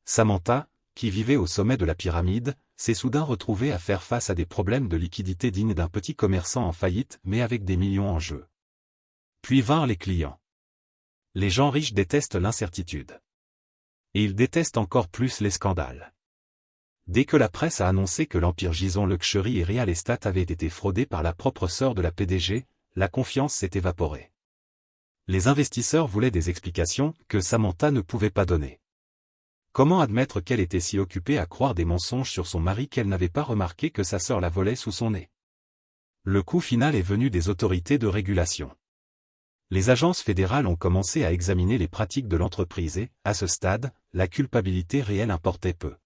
Samantha, qui vivait au sommet de la pyramide, s'est soudain retrouvée à faire face à des problèmes de liquidité dignes d'un petit commerçant en faillite mais avec des millions en jeu. Puis vinrent les clients. Les gens riches détestent l'incertitude. Et ils détestent encore plus les scandales. Dès que la presse a annoncé que l'empire Gison Luxury et Real Estate avait été fraudé par la propre sœur de la PDG, la confiance s'est évaporée. Les investisseurs voulaient des explications que Samantha ne pouvait pas donner. Comment admettre qu'elle était si occupée à croire des mensonges sur son mari qu'elle n'avait pas remarqué que sa sœur la volait sous son nez? Le coup final est venu des autorités de régulation. Les agences fédérales ont commencé à examiner les pratiques de l'entreprise et, à ce stade, la culpabilité réelle importait peu.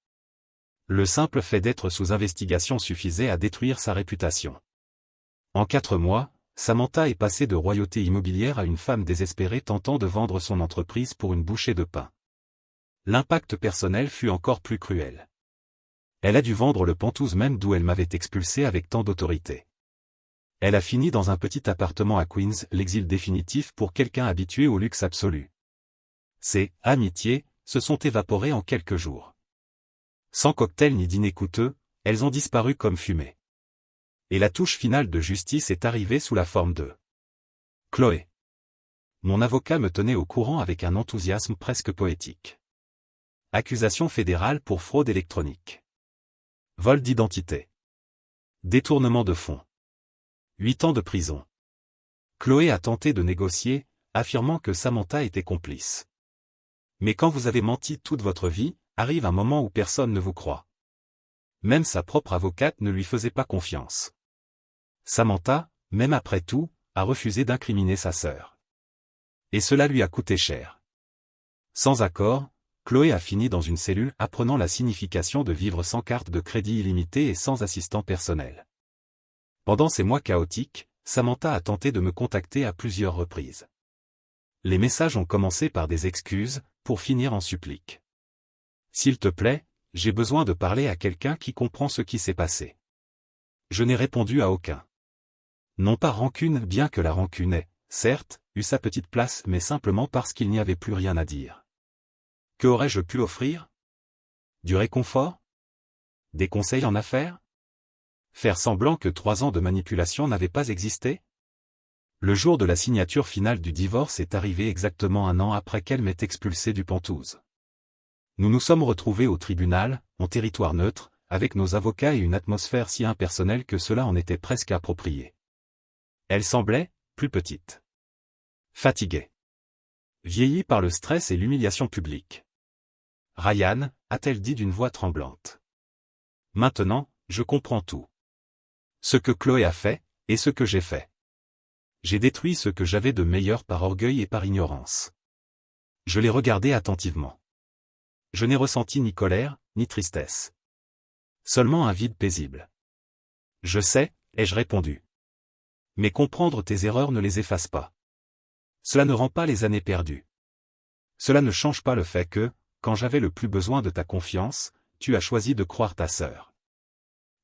Le simple fait d'être sous investigation suffisait à détruire sa réputation. En 4 mois, Samantha est passée de royauté immobilière à une femme désespérée tentant de vendre son entreprise pour une bouchée de pain. L'impact personnel fut encore plus cruel. Elle a dû vendre le Penthouse même d'où elle m'avait expulsé avec tant d'autorité. Elle a fini dans un petit appartement à Queens, l'exil définitif pour quelqu'un habitué au luxe absolu. Ses amitiés se sont évaporées en quelques jours. Sans cocktail ni dîner coûteux, elles ont disparu comme fumée. Et la touche finale de justice est arrivée sous la forme de Chloé. Mon avocat me tenait au courant avec un enthousiasme presque poétique. Accusation fédérale pour fraude électronique. Vol d'identité. Détournement de fonds. 8 ans de prison. Chloé a tenté de négocier, affirmant que Samantha était complice. Mais quand vous avez menti toute votre vie, arrive un moment où personne ne vous croit. Même sa propre avocate ne lui faisait pas confiance. Samantha, même après tout, a refusé d'incriminer sa sœur. Et cela lui a coûté cher. Sans accord, Chloé a fini dans une cellule apprenant la signification de vivre sans carte de crédit illimitée et sans assistant personnel. Pendant ces mois chaotiques, Samantha a tenté de me contacter à plusieurs reprises. Les messages ont commencé par des excuses, pour finir en suppliques. S'il te plaît, j'ai besoin de parler à quelqu'un qui comprend ce qui s'est passé. Je n'ai répondu à aucun. Non pas rancune, bien que la rancune ait, certes, eu sa petite place, mais simplement parce qu'il n'y avait plus rien à dire. Que aurais-je pu offrir? Du réconfort? Des conseils en affaires? Faire semblant que 3 ans de manipulation n'avaient pas existé? Le jour de la signature finale du divorce est arrivé exactement 1 an après qu'elle m'ait expulsé du Penthouse. Nous nous sommes retrouvés au tribunal, en territoire neutre, avec nos avocats et une atmosphère si impersonnelle que cela en était presque approprié. Elle semblait, plus petite. Fatiguée. Vieillie par le stress et l'humiliation publique. Ryan, a-t-elle dit d'une voix tremblante. Maintenant, je comprends tout. Ce que Chloé a fait, et ce que j'ai fait. J'ai détruit ce que j'avais de meilleur par orgueil et par ignorance. Je l'ai regardé attentivement. Je n'ai ressenti ni colère, ni tristesse. Seulement un vide paisible. Je sais, ai-je répondu. Mais comprendre tes erreurs ne les efface pas. Cela ne rend pas les années perdues. Cela ne change pas le fait que, quand j'avais le plus besoin de ta confiance, tu as choisi de croire ta sœur.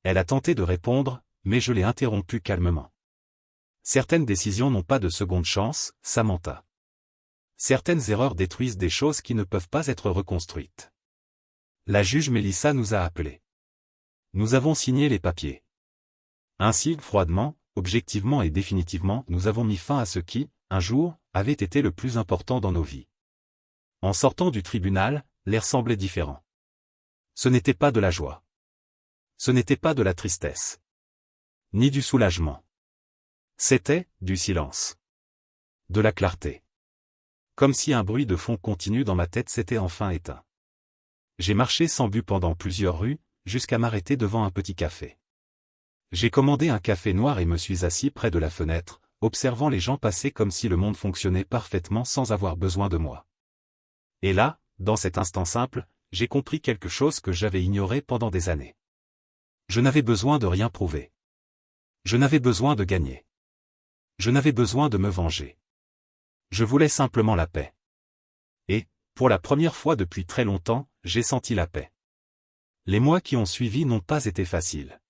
Elle a tenté de répondre, mais je l'ai interrompue calmement. Certaines décisions n'ont pas de seconde chance, Samantha. Certaines erreurs détruisent des choses qui ne peuvent pas être reconstruites. La juge Melissa nous a appelés. Nous avons signé les papiers. Ainsi, froidement, objectivement et définitivement, nous avons mis fin à ce qui, un jour, avait été le plus important dans nos vies. En sortant du tribunal, l'air semblait différent. Ce n'était pas de la joie. Ce n'était pas de la tristesse. Ni du soulagement. C'était, du silence. De la clarté. Comme si un bruit de fond continu dans ma tête s'était enfin éteint. J'ai marché sans but pendant plusieurs rues, jusqu'à m'arrêter devant un petit café. J'ai commandé un café noir et me suis assis près de la fenêtre, observant les gens passer comme si le monde fonctionnait parfaitement sans avoir besoin de moi. Et là, dans cet instant simple, j'ai compris quelque chose que j'avais ignoré pendant des années. Je n'avais besoin de rien prouver. Je n'avais besoin de gagner. Je n'avais besoin de me venger. Je voulais simplement la paix. Et, pour la première fois depuis très longtemps, j'ai senti la paix. Les mois qui ont suivi n'ont pas été faciles.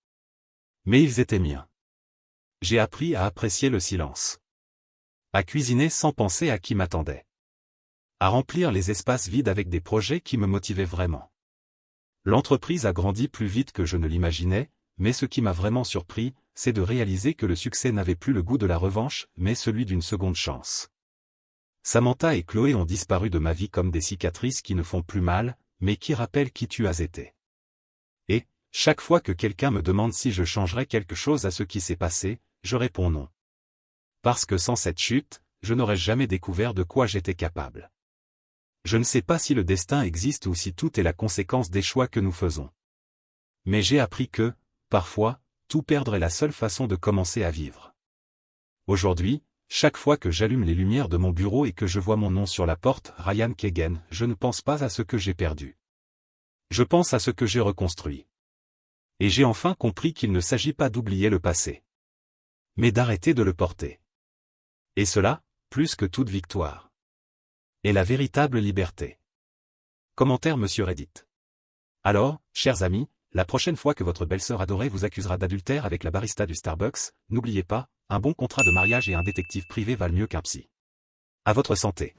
Mais ils étaient miens. J'ai appris à apprécier le silence. À cuisiner sans penser à qui m'attendait. À remplir les espaces vides avec des projets qui me motivaient vraiment. L'entreprise a grandi plus vite que je ne l'imaginais, mais ce qui m'a vraiment surpris, c'est de réaliser que le succès n'avait plus le goût de la revanche, mais celui d'une seconde chance. Samantha et Chloé ont disparu de ma vie comme des cicatrices qui ne font plus mal, mais qui rappellent qui tu as été. Et, chaque fois que quelqu'un me demande si je changerais quelque chose à ce qui s'est passé, je réponds non. Parce que sans cette chute, je n'aurais jamais découvert de quoi j'étais capable. Je ne sais pas si le destin existe ou si tout est la conséquence des choix que nous faisons. Mais j'ai appris que, parfois, tout perdre est la seule façon de commencer à vivre. Aujourd'hui, chaque fois que j'allume les lumières de mon bureau et que je vois mon nom sur la porte, Ryan Kagan, je ne pense pas à ce que j'ai perdu. Je pense à ce que j'ai reconstruit. Et j'ai enfin compris qu'il ne s'agit pas d'oublier le passé, mais d'arrêter de le porter. Et cela, plus que toute victoire, est la véritable liberté. Commentaire Monsieur Reddit. Alors, chers amis, la prochaine fois que votre belle-sœur adorée vous accusera d'adultère avec la barista du Starbucks, n'oubliez pas, un bon contrat de mariage et un détective privé valent mieux qu'un psy. À votre santé.